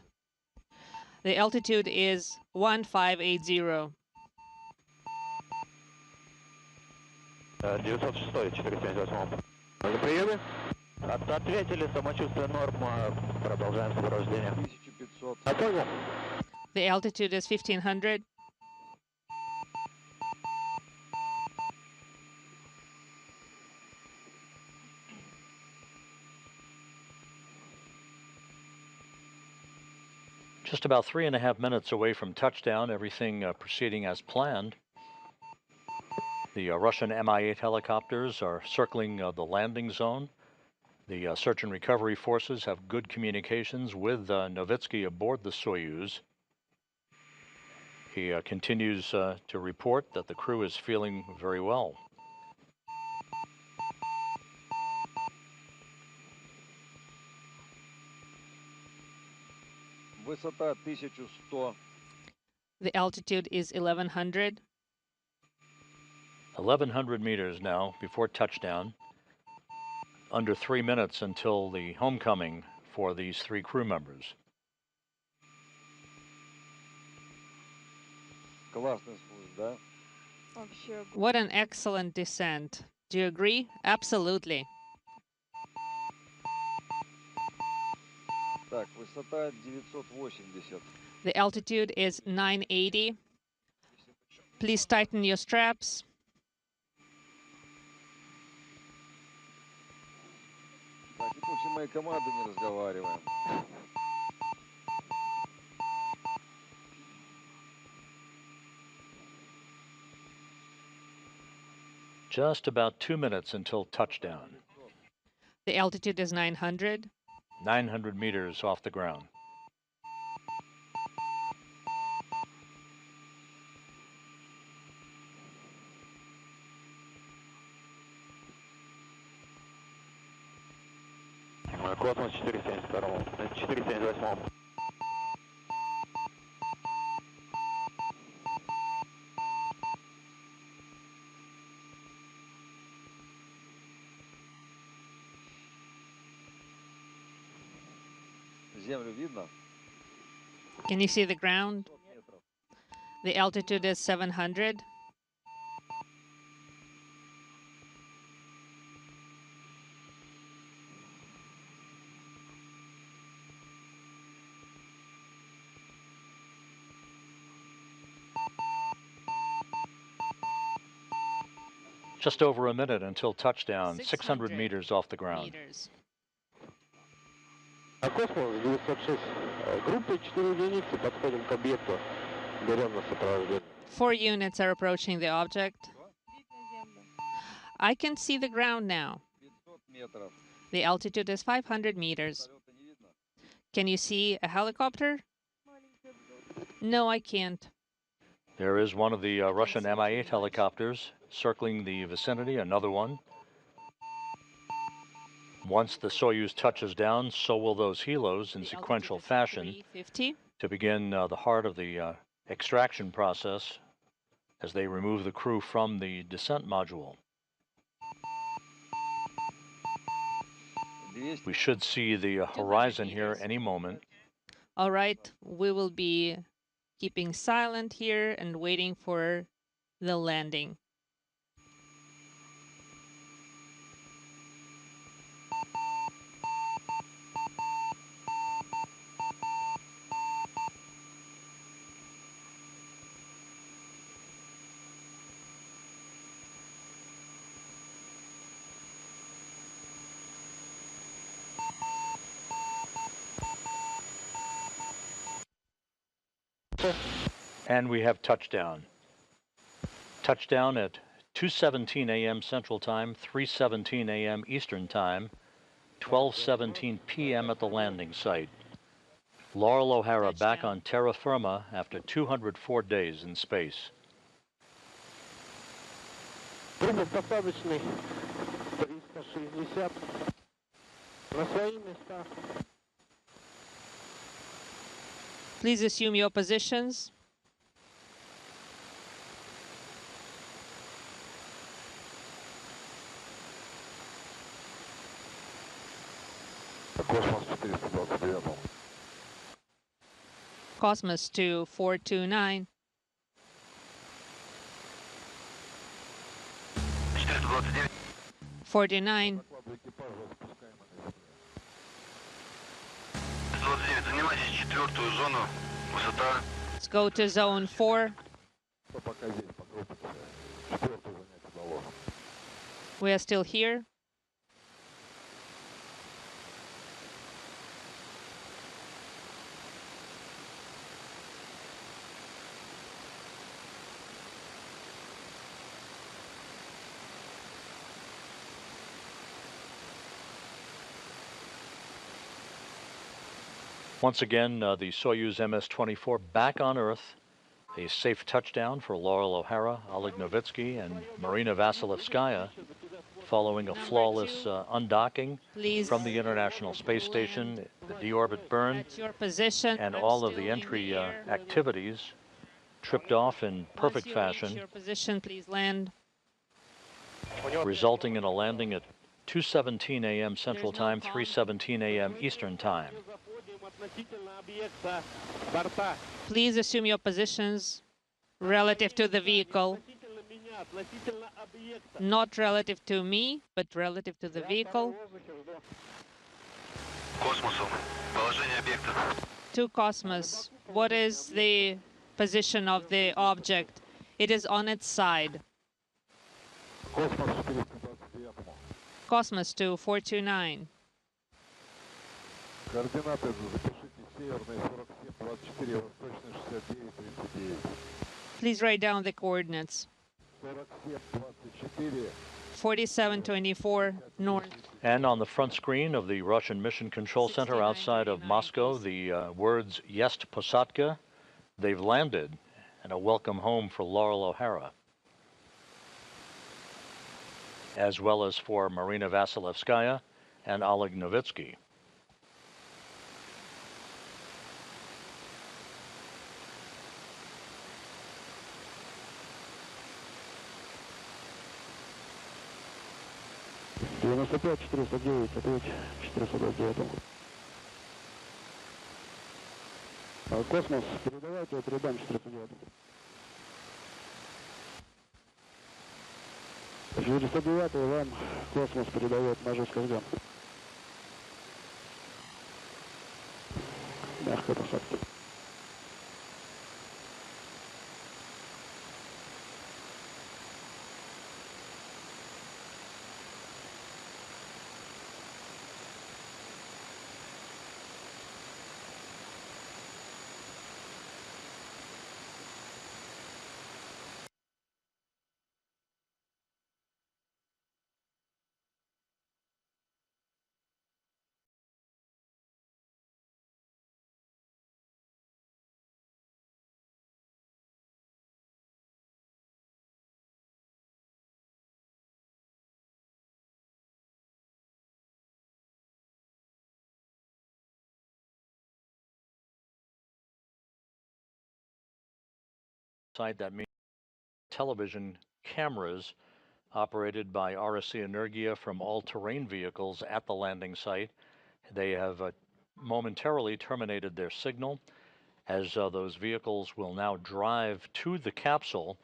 The altitude is 1580. 906, 478. На приеме? Ответили, самочувствие норма, продолжаем сопровождение. 1500. Я понял. The altitude is 1500. Just about 3.5 minutes away from touchdown, everything proceeding as planned. The Russian Mi-8 helicopters are circling the landing zone. The search and recovery forces have good communications with Novitsky aboard the Soyuz. He continues to report that the crew is feeling very well. Высота 1100. The altitude is 1100. 1,100 meters now before touchdown. Under 3 minutes until the homecoming for these 3 crew members. Классный спуск, да? Вообще What an excellent descent. Do you agree? Absolutely. Так, высота 980. The altitude is 980. Please tighten your straps. Так, и после моей команды не разговариваем. Just about 2 minutes until touchdown. The altitude is 900. 900 meters off the ground. Космос 472, 478. Землю видно? Can you see the ground? The altitude is 700. Just over a minute until touchdown, 600 meters off the ground. Meters. Космос 906. Группа 4 единицы, подходим к объекту. Берем на сопровождение. 4 units are approaching the object. I can see the ground now. 500 метров. The altitude is 500 meters. Вертолета не видно? Can you see a helicopter? No, I can't. There is one of the Russian Mi-8 helicopters circling the vicinity, another one. Once the Soyuz touches down, so will those helos in The sequential altitude is fashion 350. to begin the heart of the extraction process as they remove the crew from the descent module. 200. We should see the horizon here any moment. All right, we will be keeping silent here and waiting for the landing. And we have touchdown. Touchdown at 2:17 a.m. Central Time, 3:17 a.m. Eastern Time, 12:17 p.m. at the landing site. Loral O'Hara back on terra firma after 204 days in space. Посадочный 360. На свои места. Please assume your positions. Космос 429. Cosmos to 429. 49. 29, занимайтесь четвертую зону, высота. Let's go to zone 4. Пока здесь по группе. Четвертую занять удалось. We are still here. Once again, the Soyuz MS-24 back on Earth. A safe touchdown for Loral O'Hara, Oleg Novitsky, and Marina Vasilevskaya, following a flawless undocking from the International Space Station, the deorbit burn, At your position. and all of the entry activities tripped off in perfect fashion, Your position, please land. resulting in a landing at 2:17 a.m. Central Time, 3:17 a.m. Eastern Time. Please assume your positions relative to the vehicle. Not relative to me, but relative to the vehicle. Космосу. Положение объекта. To Cosmos, what is the position of the object? It is on its side. Космос 429. Cosmos to 429. Координаты запишите: северная 47, 24, восточная 69, 39. Please write down the coordinates. 47, 24. 4724 north. And on the front screen of the Russian Mission Control Center outside of Moscow, the words Jest Posadka. They've landed, and a welcome home for Loral O'Hara, as well as for Marina Vasilevskaya and Oleg Novitsky. Космос, передавайте от рядам 409. 409 вам Космос передает на Zhezkazgan. Мягкая посадка. That means television cameras operated by RSC Energia from all-terrain vehicles at the landing site. They have momentarily terminated their signal, as those vehicles will now drive to the capsule,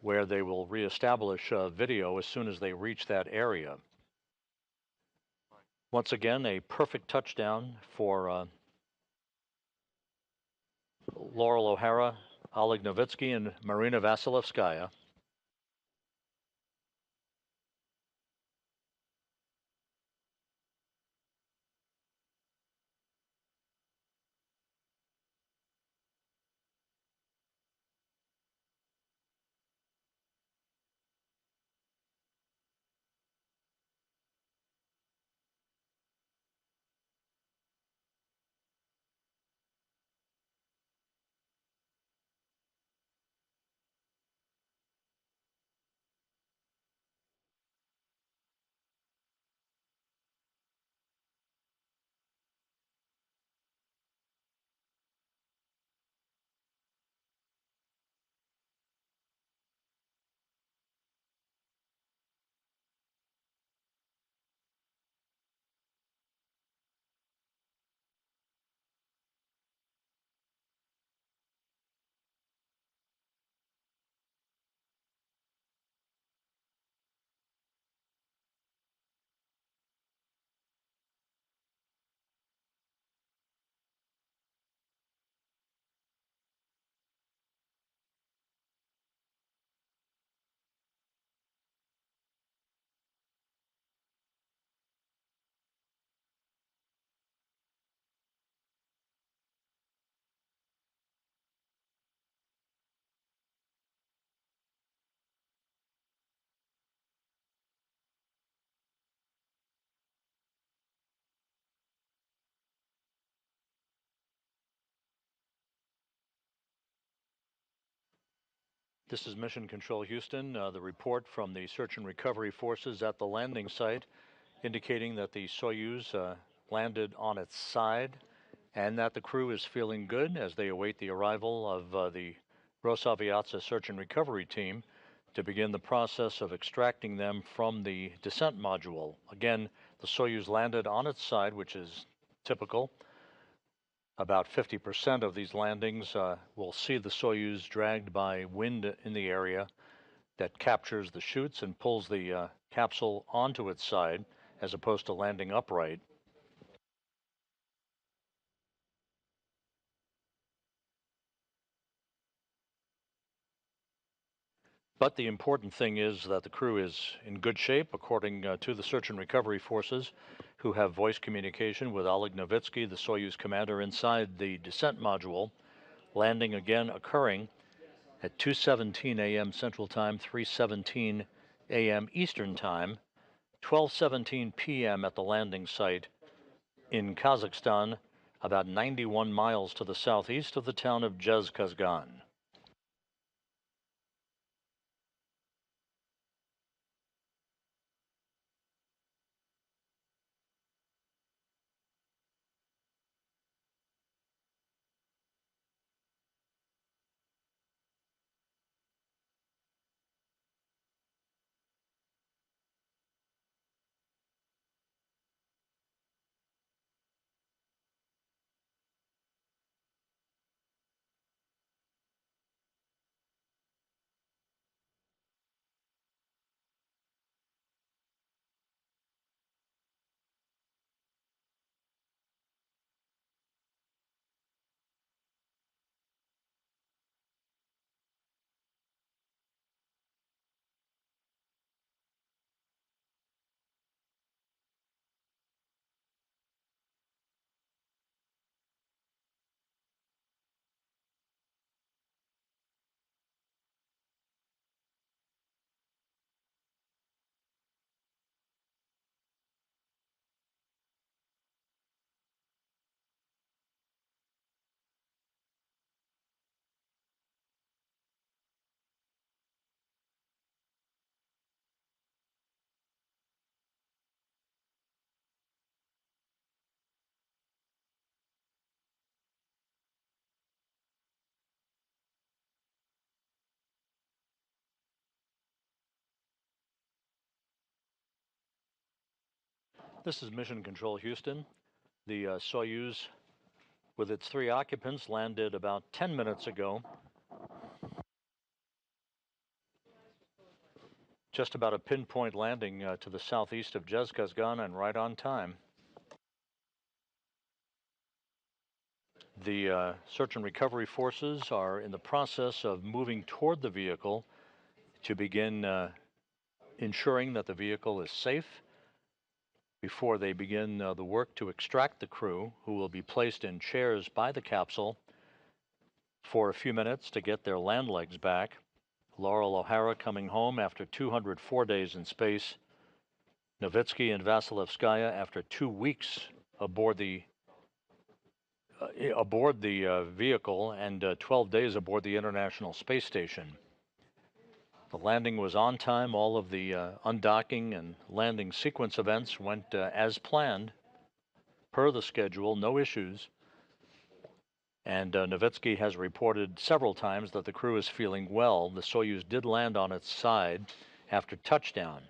where they will reestablish video as soon as they reach that area. Once again, a perfect touchdown for Loral O'Hara, Oleg Novitsky, and Marina Vasilevskaya. This is Mission Control Houston. The report from the search and recovery forces at the landing site indicating that the Soyuz landed on its side and that the crew is feeling good as they await the arrival of the Rosaviatsa search and recovery team to begin the process of extracting them from the descent module. Again, the Soyuz landed on its side, which is typical. About 50% of these landings will see the Soyuz dragged by wind in the area that captures the chutes and pulls the capsule onto its side as opposed to landing upright. But the important thing is that the crew is in good shape, according to the search and recovery forces, who have voice communication with Oleg Novitsky, the Soyuz commander, inside the descent module. Landing again occurring at 2:17 a.m. Central Time, 3:17 a.m. Eastern Time, 12:17 p.m. at the landing site in Kazakhstan, about 91 miles to the southeast of the town of Zhezkazgan. This is Mission Control Houston. The Soyuz, with its 3 occupants, landed about 10 minutes ago. Just about a pinpoint landing to the southeast of Zhezkazgan and right on time. The search and recovery forces are in the process of moving toward the vehicle to begin ensuring that the vehicle is safe before they begin the work to extract the crew, who will be placed in chairs by the capsule for a few minutes to get their land legs back. Loral O'Hara coming home after 204 days in space. Novitsky and Vasilevskaya after 2 weeks aboard the vehicle and 12 days aboard the International Space Station. The landing was on time. All of the undocking and landing sequence events went as planned, per the schedule, no issues. And Novitsky has reported several times that the crew is feeling well. The Soyuz did land on its side after touchdown.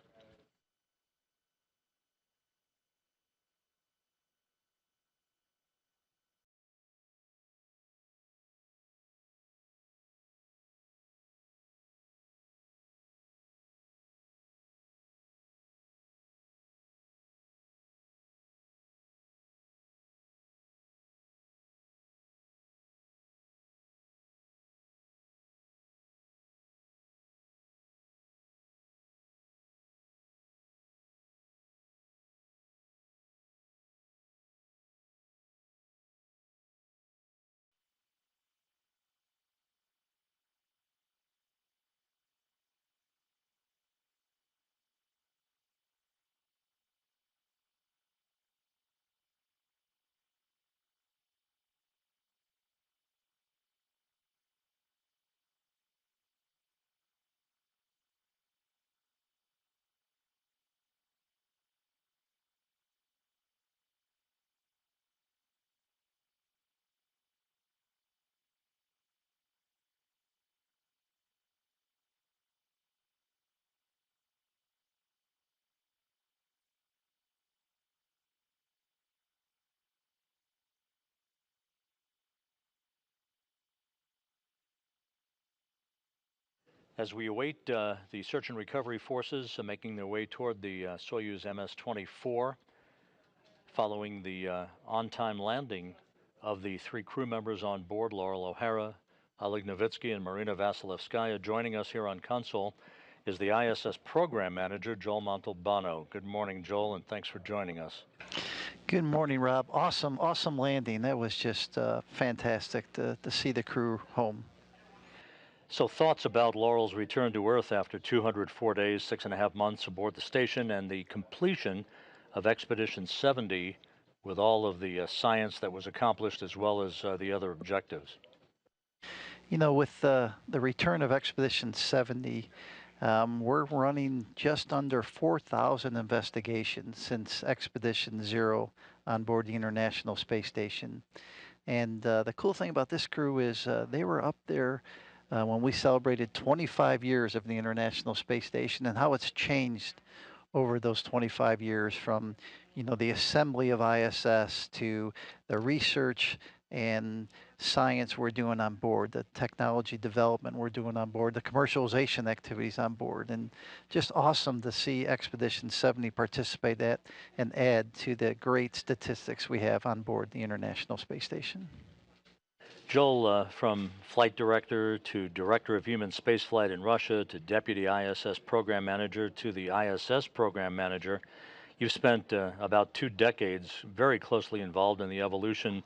As we await the search and recovery forces making their way toward the Soyuz MS-24, following the on-time landing of the 3 crew members on board, Loral O'Hara, Oleg Novitsky, and Marina Vasilevskaya, joining us here on console is the ISS program manager, Joel Montalbano. Good morning, Joel, and thanks for joining us. Good morning, Rob. Awesome landing. That was just fantastic to see the crew home. So thoughts about Loral's return to Earth after 204 days, 6.5 months aboard the station, and the completion of Expedition 70 with all of the science that was accomplished as well as the other objectives? You know, with the return of Expedition 70, we're running just under 4,000 investigations since Expedition 0 on board the International Space Station. And the cool thing about this crew is they were up there when we celebrated 25 years of the International Space Station and how it's changed over those 25 years, from, you know, the assembly of ISS to the research and science we're doing on board, the technology development we're doing on board, the commercialization activities on board, and just awesome to see Expedition 70 participate at and add to the great statistics we have on board the International Space Station. Joel, from flight director to director of human spaceflight in Russia to deputy ISS program manager to the ISS program manager, you've spent about 2 decades very closely involved in the evolution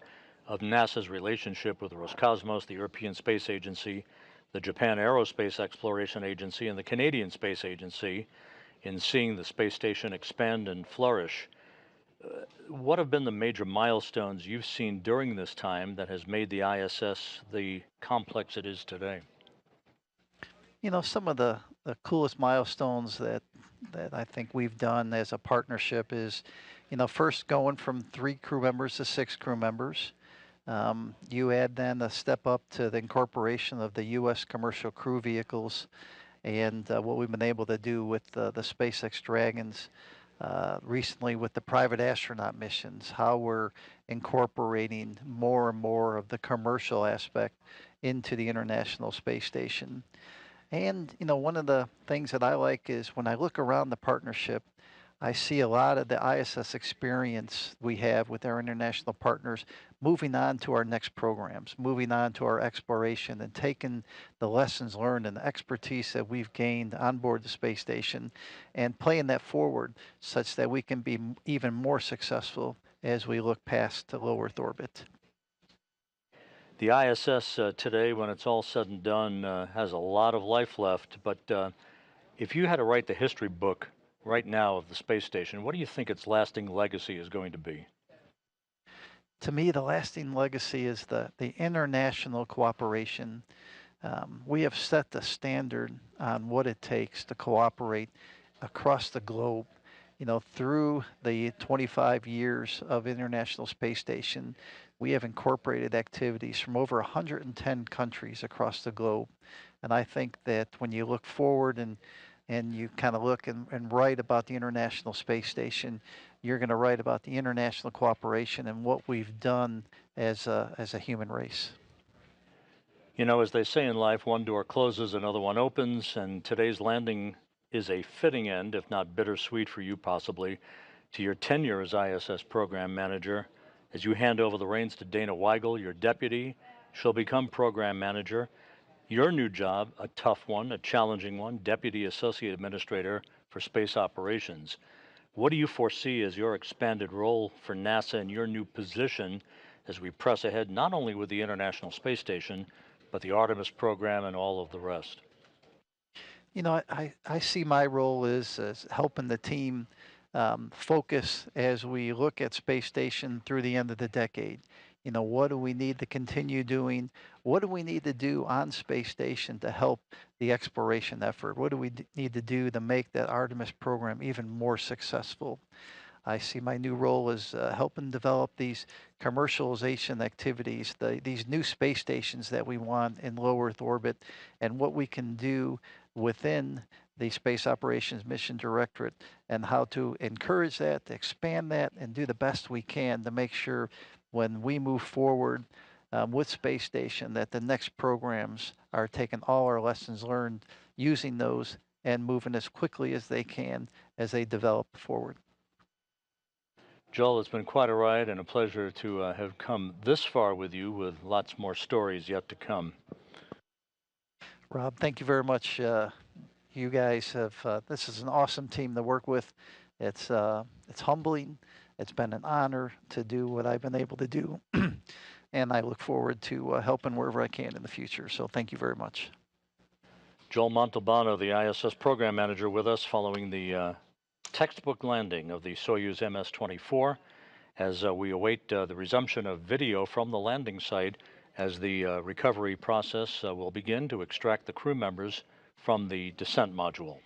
of NASA's relationship with Roscosmos, the European Space Agency, the Japan Aerospace Exploration Agency, and the Canadian Space Agency, in seeing the space station expand and flourish. What have been the major milestones you've seen during this time that has made the ISS the complex it is today? You know, some of the coolest milestones that I think we've done as a partnership is, you know, first going from 3 crew members to 6 crew members. You add then a step up to the incorporation of the U.S. commercial crew vehicles, and what we've been able to do with the SpaceX Dragons. Recently with the private astronaut missions, how we're incorporating more and more of the commercial aspect into the International Space Station. And, you know, one of the things that I like is when I look around the partnership, I see a lot of the ISS experience we have with our international partners moving on to our next programs, moving on to our exploration, and taking the lessons learned and the expertise that we've gained on board the space station and playing that forward such that we can be even more successful as we look past to low Earth orbit. The ISS today, when it's all said and done, has a lot of life left, but if you had to write the history book right now of the space station, what do you think its lasting legacy is going to be? To me, the lasting legacy is the international cooperation. We have set the standard on what it takes to cooperate across the globe. You know, through the 25 years of International Space Station, we have incorporated activities from over 110 countries across the globe. And I think that when you look forward and you kind of look and write about the International Space Station, you're going to write about the international cooperation and what we've done as a human race. You know, as they say in life, one door closes, another one opens, and today's landing is a fitting end, if not bittersweet for you possibly, to your tenure as ISS program manager. As you hand over the reins to Dana Weigel, your deputy, she'll become program manager. Your new job, a tough one, a challenging one, Deputy Associate Administrator for Space Operations. What do you foresee as your expanded role for NASA in your new position as we press ahead, not only with the International Space Station, but the Artemis program and all of the rest? You know, I see my role as helping the team focus as we look at space station through the end of the decade. You know, what do we need to continue doing? What do we need to do on space station to help the exploration effort? What do we need to do to make that Artemis program even more successful? I see my new role as helping develop these commercialization activities, these new space stations that we want in low Earth orbit, and what we can do within the Space Operations Mission Directorate, and how to encourage that, to expand that, and do the best we can to make sure when we move forward with Space Station, that the next programs are taking all our lessons learned, using those, and moving as quickly as they can as they develop forward. Joel, it's been quite a ride and a pleasure to have come this far with you, with lots more stories yet to come. Rob, thank you very much. You guys have, this is an awesome team to work with. It's humbling. It's been an honor to do what I've been able to do. And I look forward to helping wherever I can in the future. So thank you very much. Joel Montalbano, the ISS program manager, with us following the textbook landing of the Soyuz MS-24, as we await the resumption of video from the landing site, as the recovery process will begin to extract the crew members from the descent module.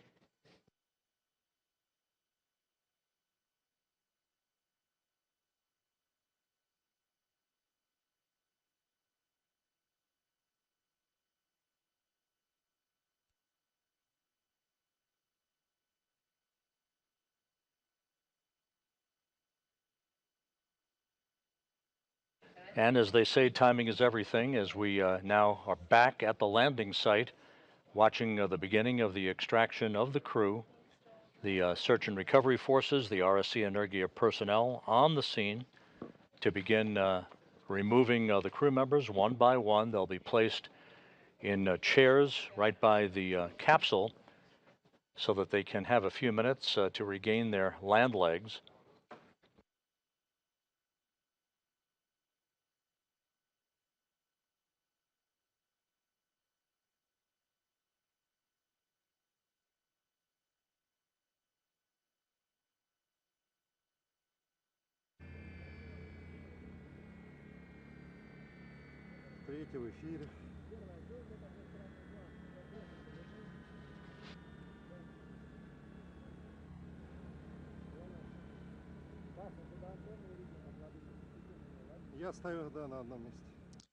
And as they say, timing is everything, as we now are back at the landing site, watching the beginning of the extraction of the crew. The search and recovery forces, the RSC Energia personnel on the scene to begin removing the crew members one by one. They'll be placed in chairs right by the capsule so that they can have a few minutes to regain their land legs. Третий в эфире. Я стою, да, на одном месте.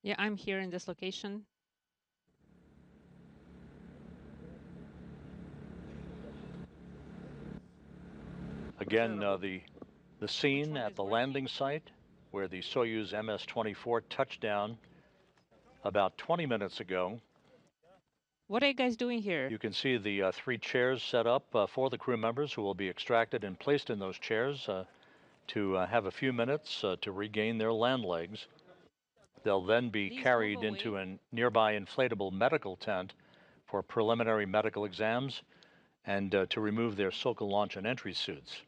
Yeah, I'm here in this location. Again, the scene at the landing site where the Soyuz MS-24 touched down about 20 minutes ago. What are you guys doing here? You can see the 3 chairs set up for the crew members, who will be extracted and placed in those chairs to have a few minutes to regain their land legs. They'll then be carried into a nearby inflatable medical tent for preliminary medical exams and to remove their Sokol launch and entry suits.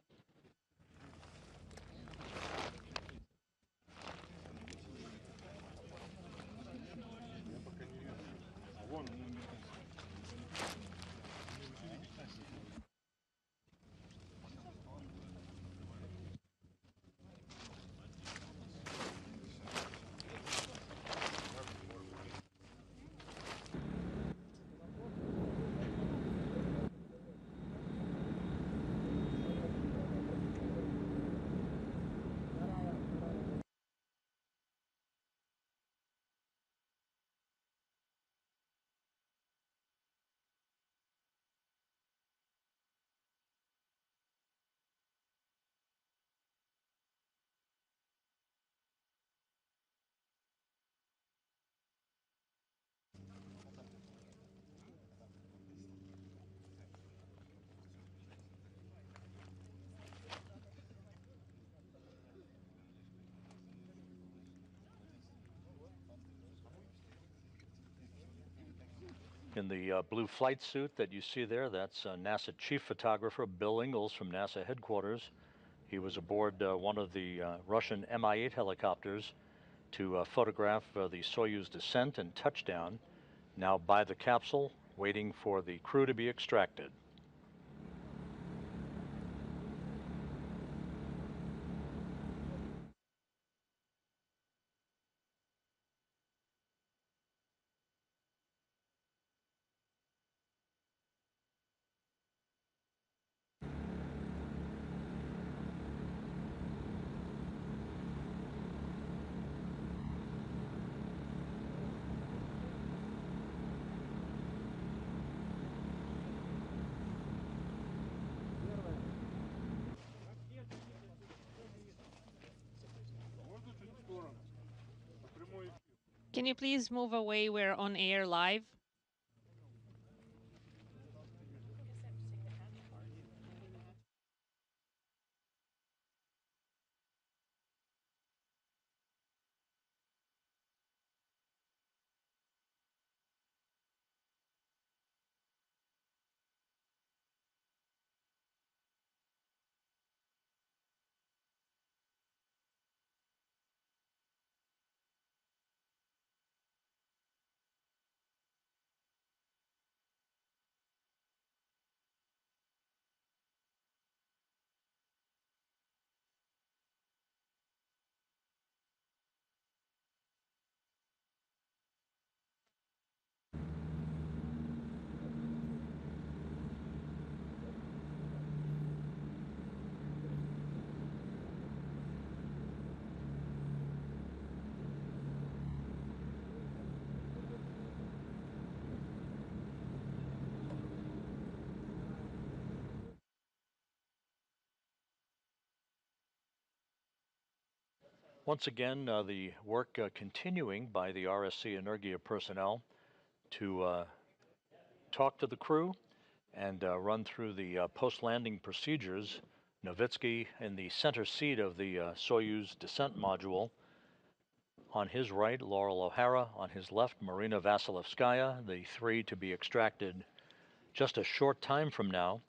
In the blue flight suit that you see there, that's NASA chief photographer Bill Ingalls from NASA headquarters. He was aboard one of the Russian Mi-8 helicopters to photograph the Soyuz descent and touchdown, now by the capsule, waiting for the crew to be extracted. can you please move away? We're on air live. Once again, the work continuing by the RSC Energia personnel to talk to the crew and run through the post-landing procedures. Novitsky in the center seat of the Soyuz descent module. On his right, Loral O'Hara. On his left, Marina Vasilevskaya, the three to be extracted just a short time from now.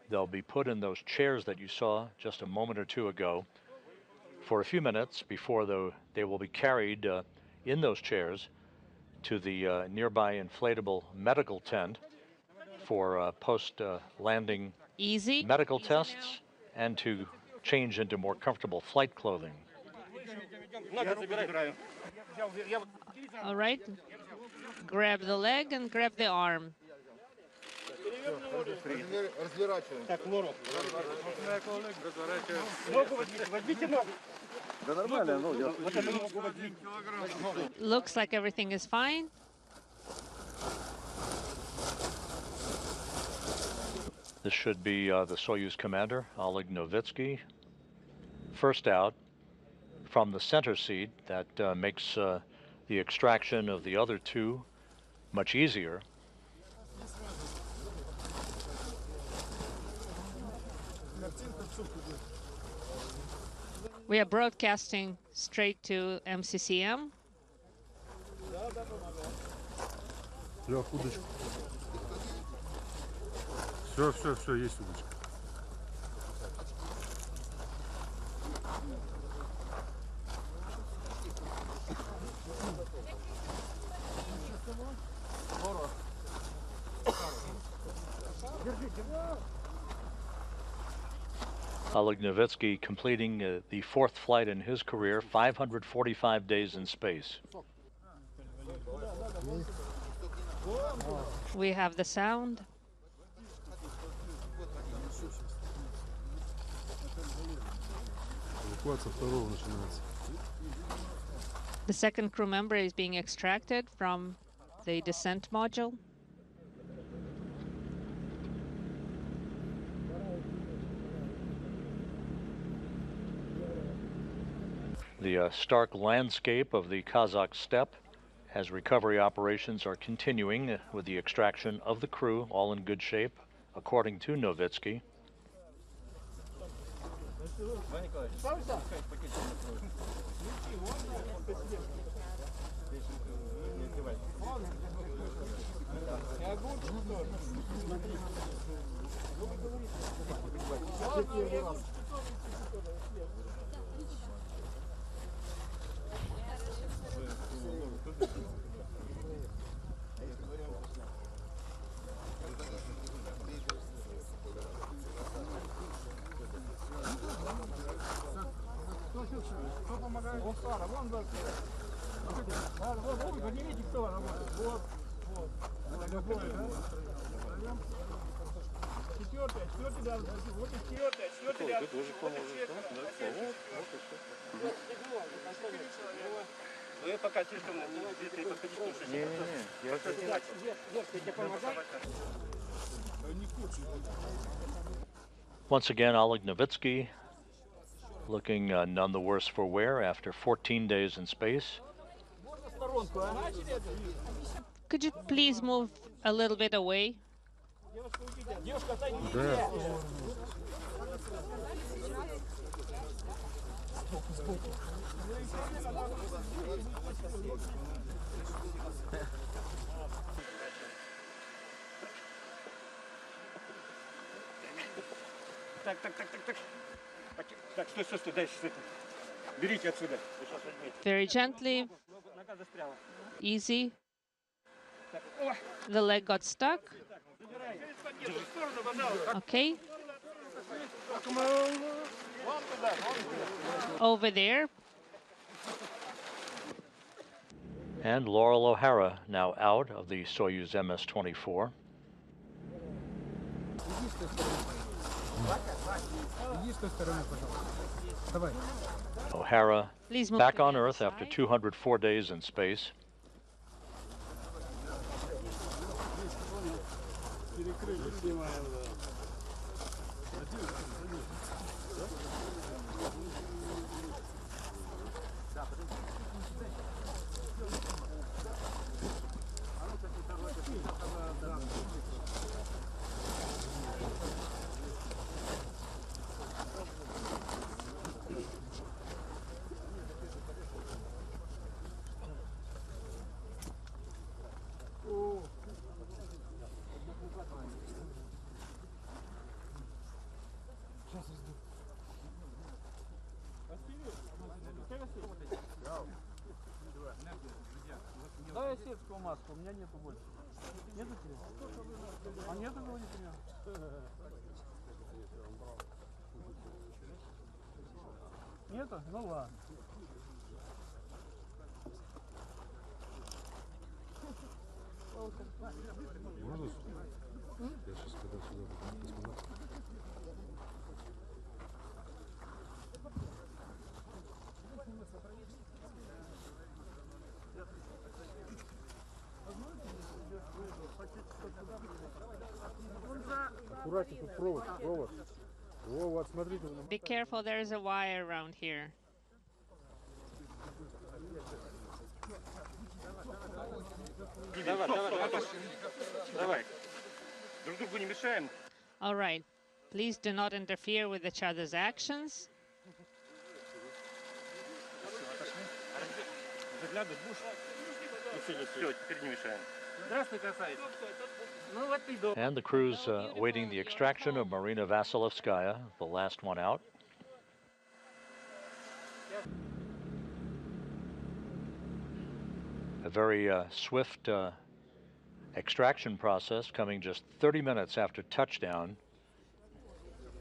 They'll be put in those chairs that you saw just a moment or two ago for a few minutes before they will be carried in those chairs to the nearby inflatable medical tent for post-landing medical tests and to change into more comfortable flight clothing. All right. Grab the leg and grab the arm. Looks like everything is fine. This should be the Soyuz commander, Oleg Novitsky. First out from the center seat. That makes the extraction of the other two much easier. We are broadcasting straight to MCCM. Все, есть удочка. Oleg Novitsky completing the fourth flight in his career, 545 days in space. We have the sound. The second crew member is being extracted from the descent module. The stark landscape of the Kazakh steppe as recovery operations are continuing with the extraction of the crew, all in good shape, according to Novitsky. Once again, Oleg Novitsky looking none the worse for wear after 14 days in space. Could you please move a little bit away? Very gently. Easy. The leg got stuck. Okay. Over there. And Loral O'Hara now out of the Soyuz MS-24. O'Hara back on Earth after 204 days in space. Дай сетскую маску, у меня нету больше. Нету тебе? А нету говорит у меня? Нету? Ну ладно. Можно? Я сейчас когда сюда космонавт. Аккуратнее, тут провод. О, вот, смотрите. Be careful, there's a wire around here. Давай. Друг другу не мешаем. All right. Please do not interfere with each other's actions. Заглядывай, будешь? Все, теперь не мешаем. Здравствуй, красавица. Ну вот ты дома. And the crew's awaiting the extraction of Marina Vasilevskaya, the last one out. A very swift extraction process coming just 30 minutes after touchdown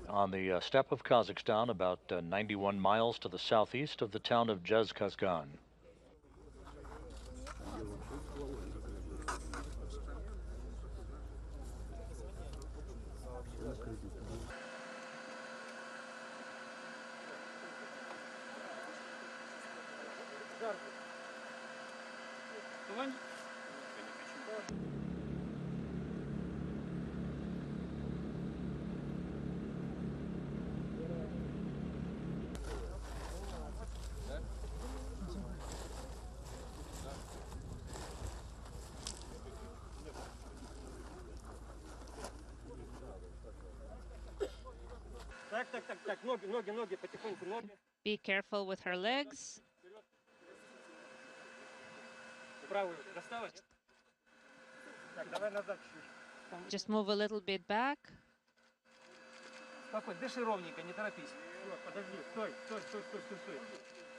on the steppe of Kazakhstan, about 91 miles to the southeast of the town of Zhezkazgan. Так, ноги, потихоньку ноги. Be careful with her legs. Правую досталось? Так, давай назад чуть-чуть. Just move a little bit back. Спокойно, дыши ровненько, не торопись. Подожди, стой.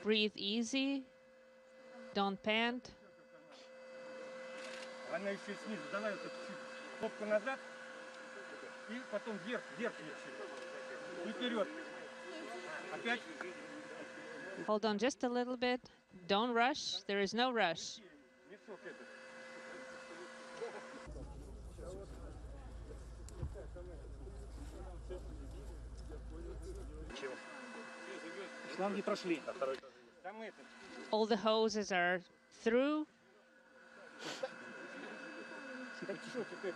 Breathe easy. Don't pant. Она еще снизу. Давай вот чуть кнопку назад. И потом вверх чуть. И вперед. Опять. Hold on just a little bit. Don't rush. There is no rush. Мешок этот. Шланги прошли. Там этот. All the hoses are through. Так, этот.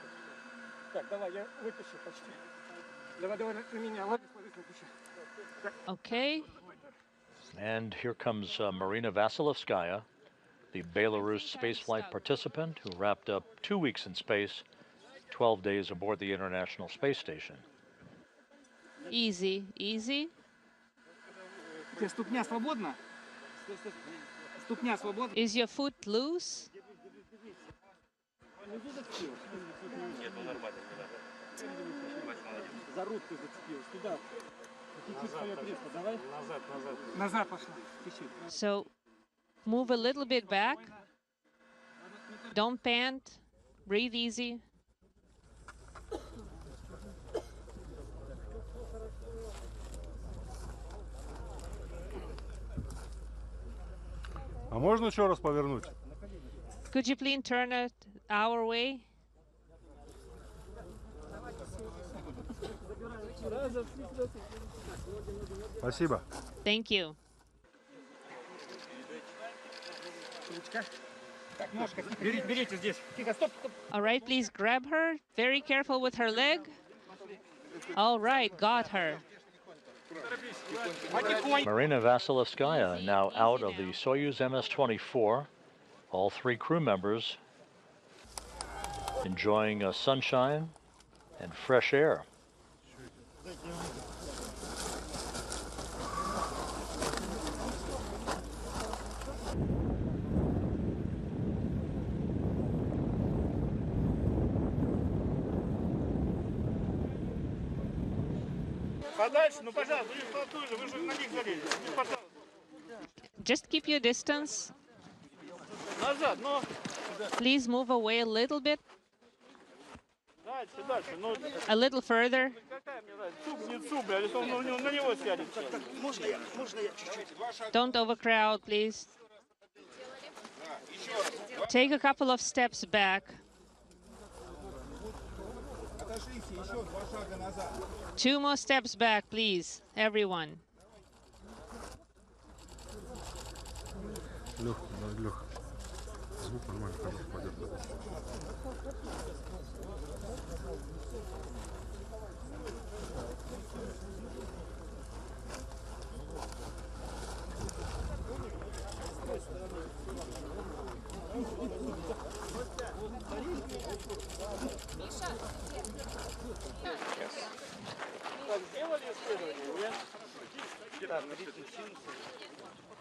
Так, давай, я выпишу почти. Давай на меня. Ложись, выпишу. Okay. And here comes Marina Vasilevskaya, the Belarus spaceflight participant who wrapped up 2 weeks in space, 12 days aboard the International Space Station. Easy, easy. Ступня свободна? Ступня свободна? Is your foot loose? За ручку зацепилась. Туда. Чуть-чуть свое кресло. Давай. Назад, назад. Назад пошла. Чуть-чуть. So move a little bit back. Don't pant. Breathe easy. А можно еще раз повернуть? Could you please turn it our way? Спасибо. Thank you. Так, ножка. Берите здесь. Тихо, стоп, стоп. All right, please grab her. Very careful with her leg. All right, got her. Marina Vasilevskaya now out of the Soyuz MS-24. All 3 crew members enjoying sunshine and fresh air. Подальше, ну пожалуйста, вы же на них залезли. Пожалуйста. Just keep your distance. Назад, но Please move away a little bit, дальше, дальше. Ну, a little further. какая мне нравится? Цуп, не цуп, блядь, если он на него сядет. Можно я чуть-чуть? Don't overcrowd, please. Take a couple of steps back. 2 more steps back, please, everyone. Лех, Лех. Звук нормально, хорошо пойдет.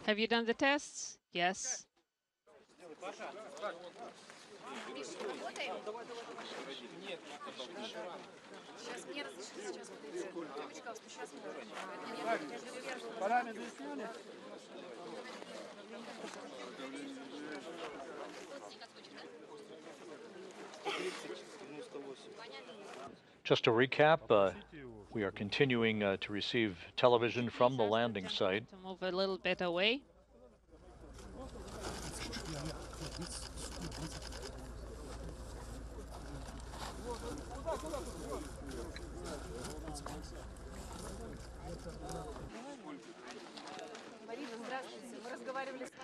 Have you done the tests? Yes. Just to recap, we are continuing to receive television from the landing site. To move a little bit away.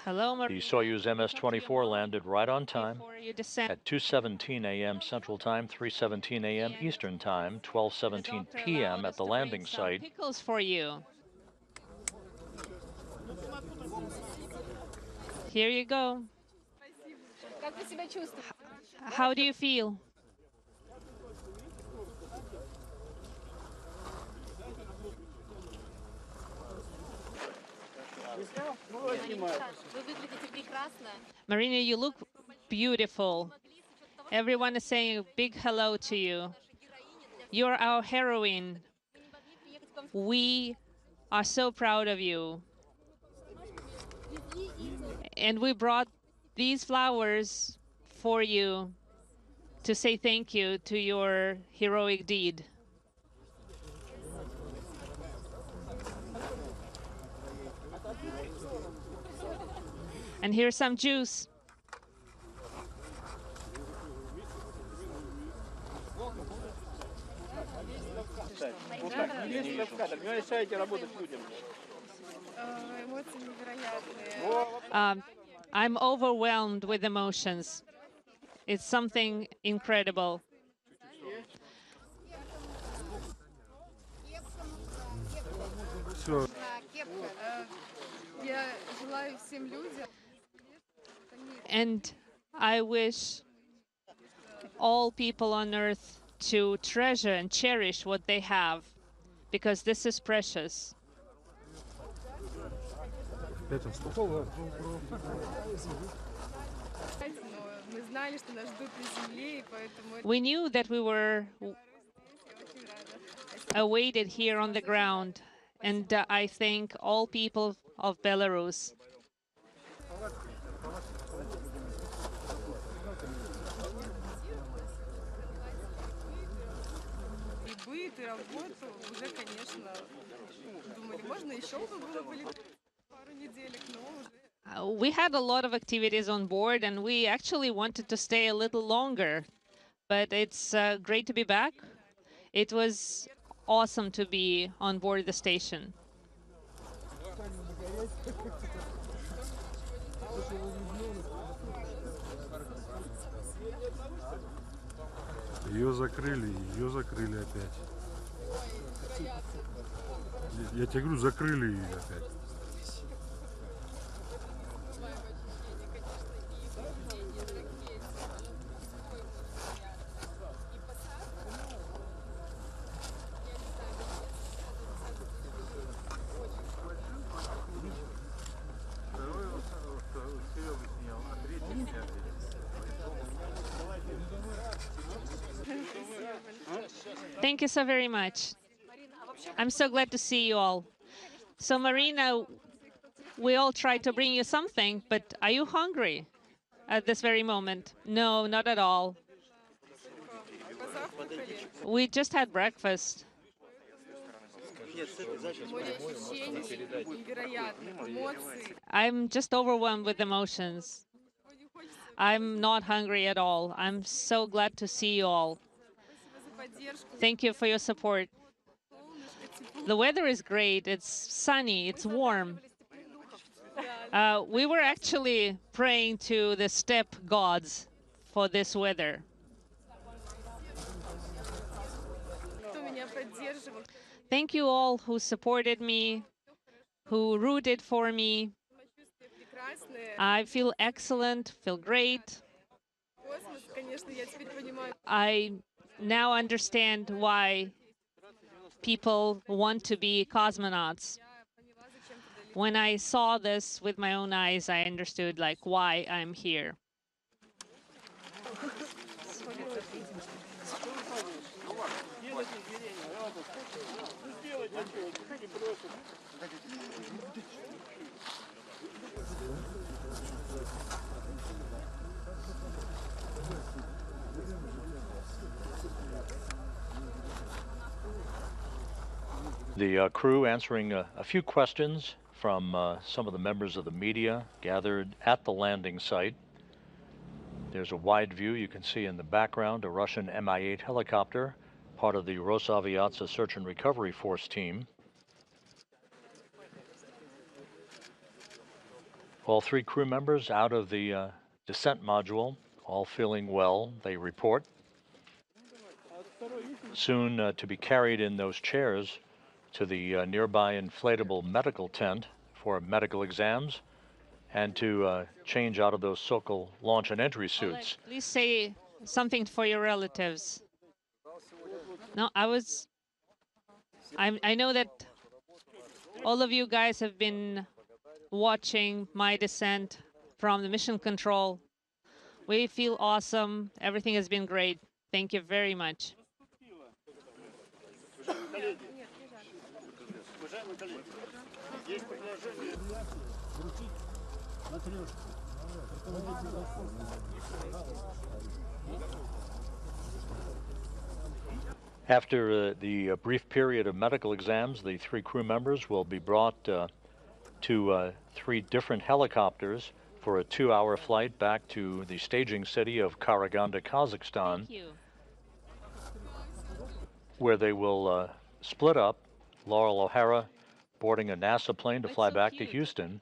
Hello, The Soyuz MS-24 landed right on time before you descend. at 2:17 a.m. Central Time, 3:17 a.m. Eastern Time, 12:17 p.m. at the landing site. Pickles for you. Here you go. How do you feel? Marina, you look beautiful. Everyone is saying a big hello to you. You're our heroine. We are so proud of you. And we brought these flowers for you to say thank you to your heroic deed. And here's some juice. I'm overwhelmed with emotions. It's something incredible. And I wish all people on Earth to treasure and cherish what they have, because this is precious. We knew that we were awaited here on the ground, and I thank all people of Belarus. We had a lot of activities on board, and we actually wanted to stay a little longer, but it's great to be back. It was awesome to be on board the station. Ее закрыли опять. Я тебе говорю, закрыли ее опять. Thank you so very much. I'm so glad to see you all. So, Marina, we all tried to bring you something, but are you hungry at this very moment? No, not at all. We just had breakfast. I'm just overwhelmed with emotions. I'm not hungry at all. I'm so glad to see you all. Thank you for your support. The weather is great. It's sunny. It's warm. We were actually praying to the steppe gods for this weather. Thank you all who supported me, who rooted for me. I feel excellent, feel great. I now understand why people want to be cosmonauts. When I saw this with my own eyes, I understood why I'm here. The crew answering a few questions from some of the members of the media gathered at the landing site. There's a wide view you can see in the background, a Russian Mi-8 helicopter, part of the Rosaviatsa Search and Recovery Force team. All three crew members out of the descent module, all feeling well, they report. Soon to be carried in those chairs to the nearby inflatable medical tent for medical exams and to change out of those Sokol launch and entry suits. Oleg, please say something for your relatives. No, I know that all of you guys have been watching my descent from the mission control. We feel awesome. Everything has been great. Thank you very much. After the brief period of medical exams, the three crew members will be brought to three different helicopters for a 2-hour flight back to the staging city of Karaganda, Kazakhstan, where they will split up. Loral O'Hara boarding a NASA plane to fly back to Houston,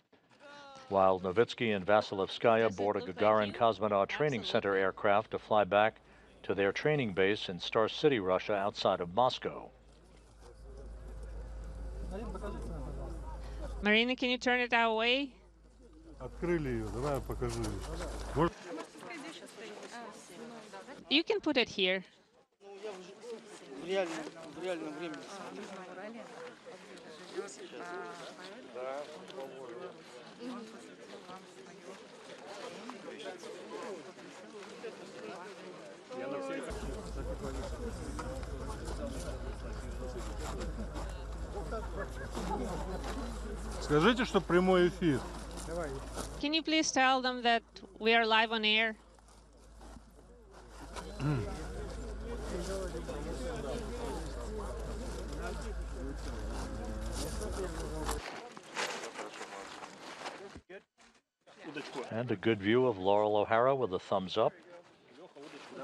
while Novitsky and Vasilevskaya board a Gagarin Cosmonaut Training Center aircraft to fly back to their training base in Star City, Russia, outside of Moscow. Marina, can you turn it our way? Открыли ее, давай покажу. You can put it here. Скажите, что прямой эфир. Can you please tell them that we are live on air? And a good view of Loral O'Hara with a thumbs up.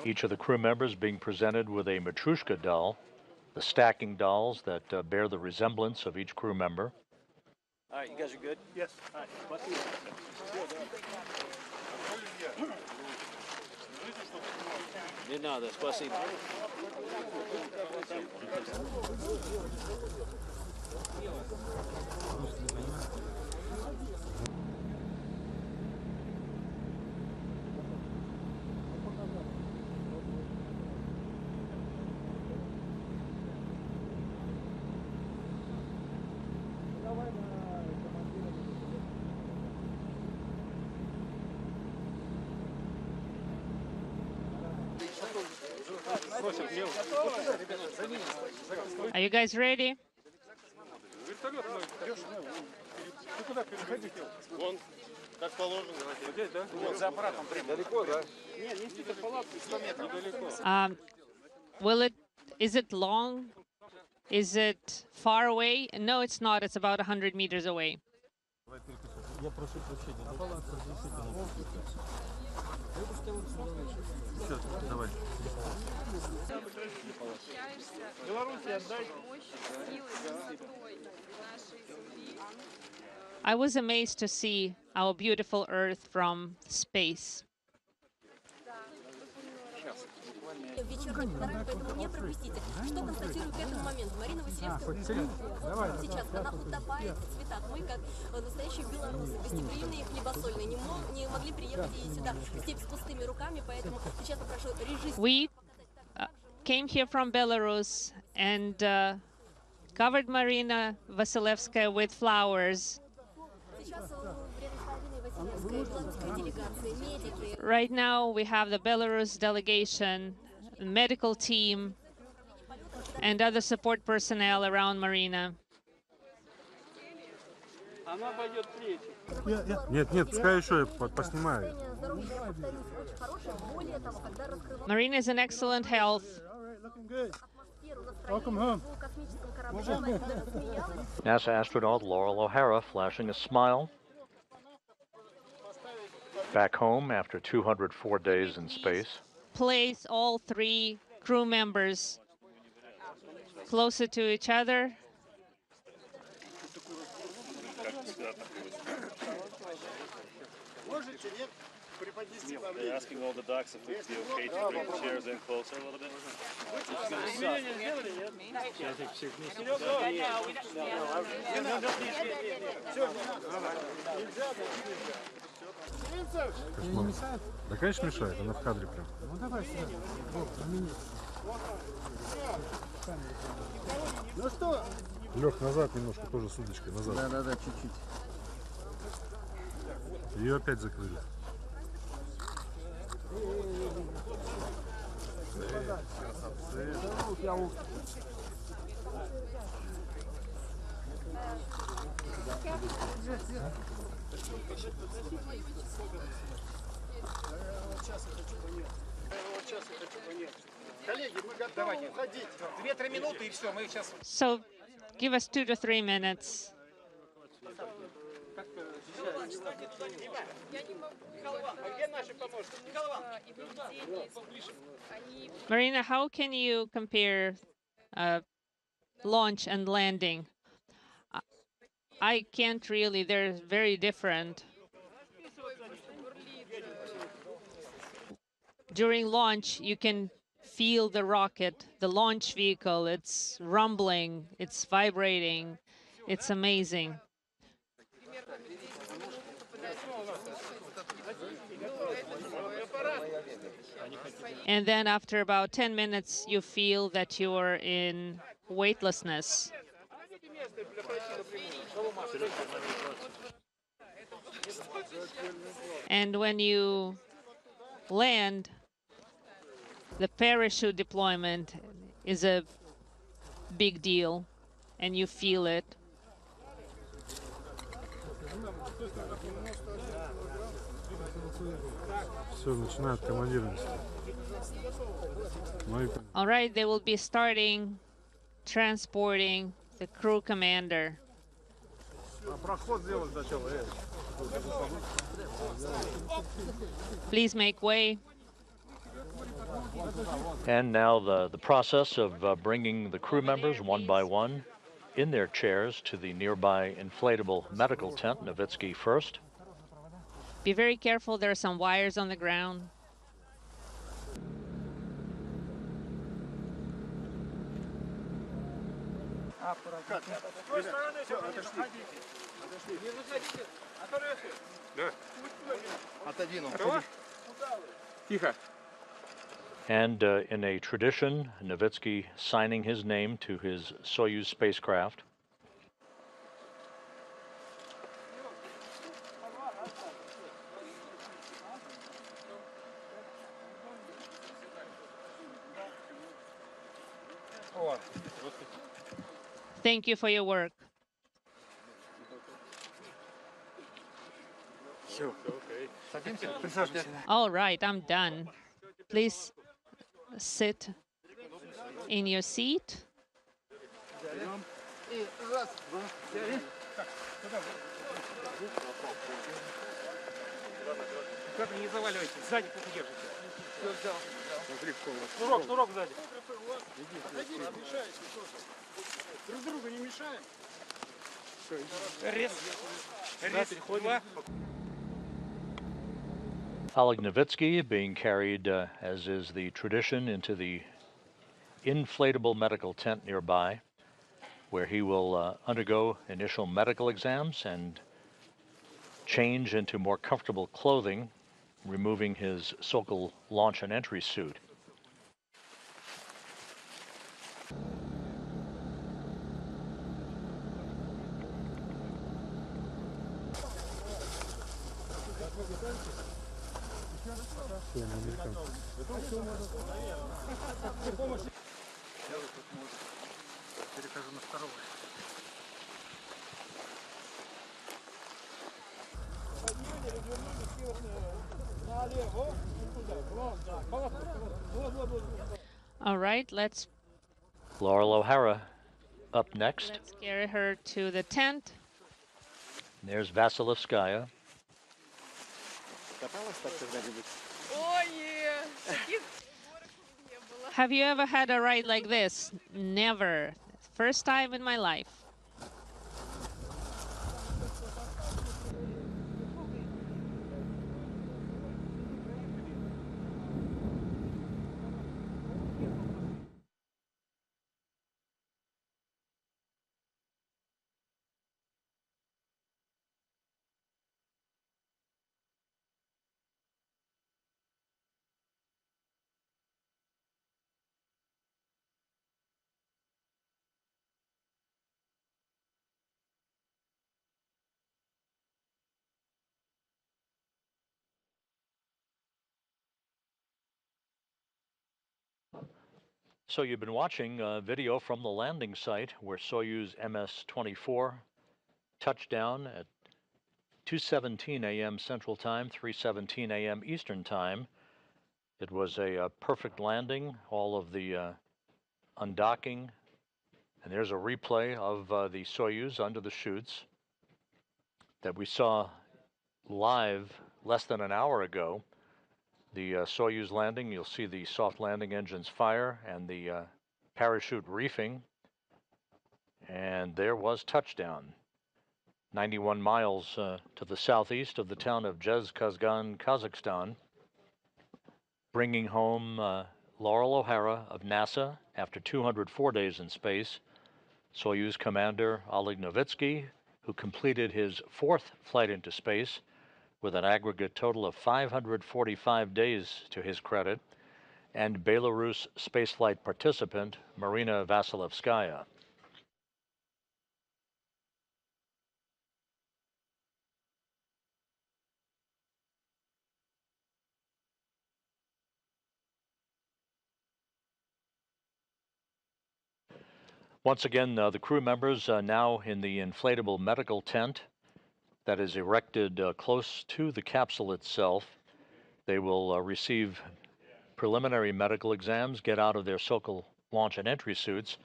Each of the crew members being presented with a Matryoshka doll, the stacking dolls that bear the resemblance of each crew member. All right, you guys are good? Yes. All right. Не надо, спасибо. Are you guys ready? Вон, как положено. Вот за аппаратом далеко, да? Is it long? Is it far away? No, it's not. It's about 100 meters away. Давай. I was amazed to see our beautiful Earth from space. Вечерний фотограф, поэтому не пропустите. Что констатирую к этому моменту? Марина Василевская сейчас, она утопает в цветах. Мы, как настоящие белорусы, гостеприимные, хлебосольные, не могли приехать и сюда в степь с пустыми руками, поэтому сейчас попрошу режиссера. We came here from Belarus and covered Marina Vasilevskaya with flowers. Right now, we have the Belarus delegation, medical team, and other support personnel around Marina. Нет, пускай еще поснимаю. Marina is in excellent health. Welcome home. NASA astronaut Loral O'Hara flashing a smile. Back home after 204 days in space. Place all three crew members closer to each other. They're asking all the docs if it would be okay to bring the chairs in closer a little bit. Да, конечно, мешает, она в кадре прям. Ну давай сюда. Ну что? Лег назад немножко, тоже с удочкой, назад. Да, чуть-чуть. Ее опять закрыли. Коллеги, мы готовы уходить. 2-3 минуты и все, мы сейчас... So, give us 2 to 3 minutes. Marina, how can you compare launch and landing? I can't really, they're very different. During launch, you can feel the rocket, the launch vehicle, it's rumbling, it's vibrating, it's amazing. And then after about 10 minutes, you feel that you're in weightlessness. And when you land, the parachute deployment is a big deal, and you feel it. All right, they will be starting transporting the crew commander. Please make way. And now the process of bringing the crew members one by one in their chairs to the nearby inflatable medical tent, Novitsky first. Be very careful, there are some wires on the ground. And in a tradition, Novitsky signing his name to his Soyuz spacecraft. Thank you for your work. All right, I'm done. Please sit in your seat. Не заваливайте, сзади держите. Шнурок сзади. Друг другу не мешаем. Рез. Два. Oleg Novitsky being carried, as is the tradition, into the inflatable medical tent nearby, where he will undergo initial medical exams and change into more comfortable clothing, removing his Sokol launch and entry suit. All right, let's Loral O'Hara up next. Let's carry her to the tent. And there's Vasilevskaya. Have you ever had a ride like this? Never. First time in my life. So you've been watching a video from the landing site where Soyuz MS-24 touched down at 2:17 a.m. Central Time, 3:17 a.m. Eastern Time. It was a perfect landing, all of the undocking, and there's a replay of the Soyuz under the chutes that we saw live less than an hour ago. The Soyuz landing, you'll see the soft landing engines fire and the parachute reefing. And there was touchdown. 91 miles to the southeast of the town of Zhezkazgan, Kazakhstan, bringing home Loral O'Hara of NASA after 204 days in space, Soyuz commander Oleg Novitsky, who completed his 4th flight into space with an aggregate total of 545 days to his credit, and Belarus spaceflight participant Marina Vasilevskaya. Once again, the crew members now in the inflatable medical tent that is erected close to the capsule itself. They will receive preliminary medical exams, get out of their SOCOL launch and entry suits,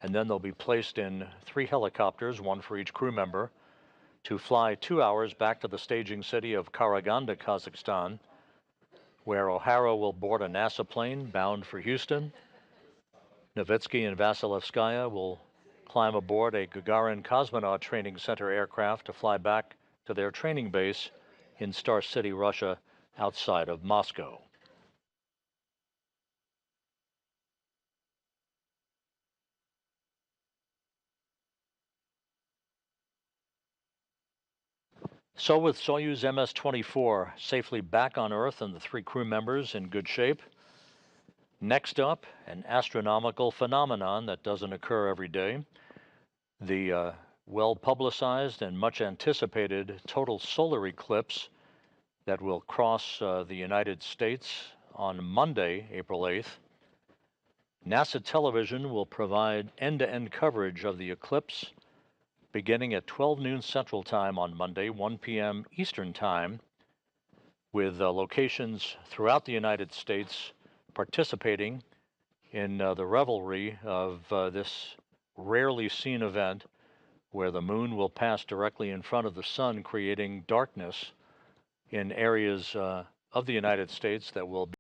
and then they'll be placed in 3 helicopters, 1 for each crew member, to fly 2 hours back to the staging city of Karaganda, Kazakhstan, where O'Hara will board a NASA plane bound for Houston. Novitsky and Vasilevskaya will climb aboard a Gagarin cosmonaut training center aircraft to fly back to their training base in Star City, Russia, outside of Moscow. So with Soyuz MS-24 safely back on Earth and the 3 crew members in good shape, next up, an astronomical phenomenon that doesn't occur every day, the well-publicized and much anticipated total solar eclipse that will cross the United States on Monday, April 8th. NASA television will provide end-to-end coverage of the eclipse beginning at 12 noon Central Time on Monday, 1 p.m. Eastern Time, with locations throughout the United States participating in the revelry of this rarely seen event where the moon will pass directly in front of the sun, creating darkness in areas of the United States that will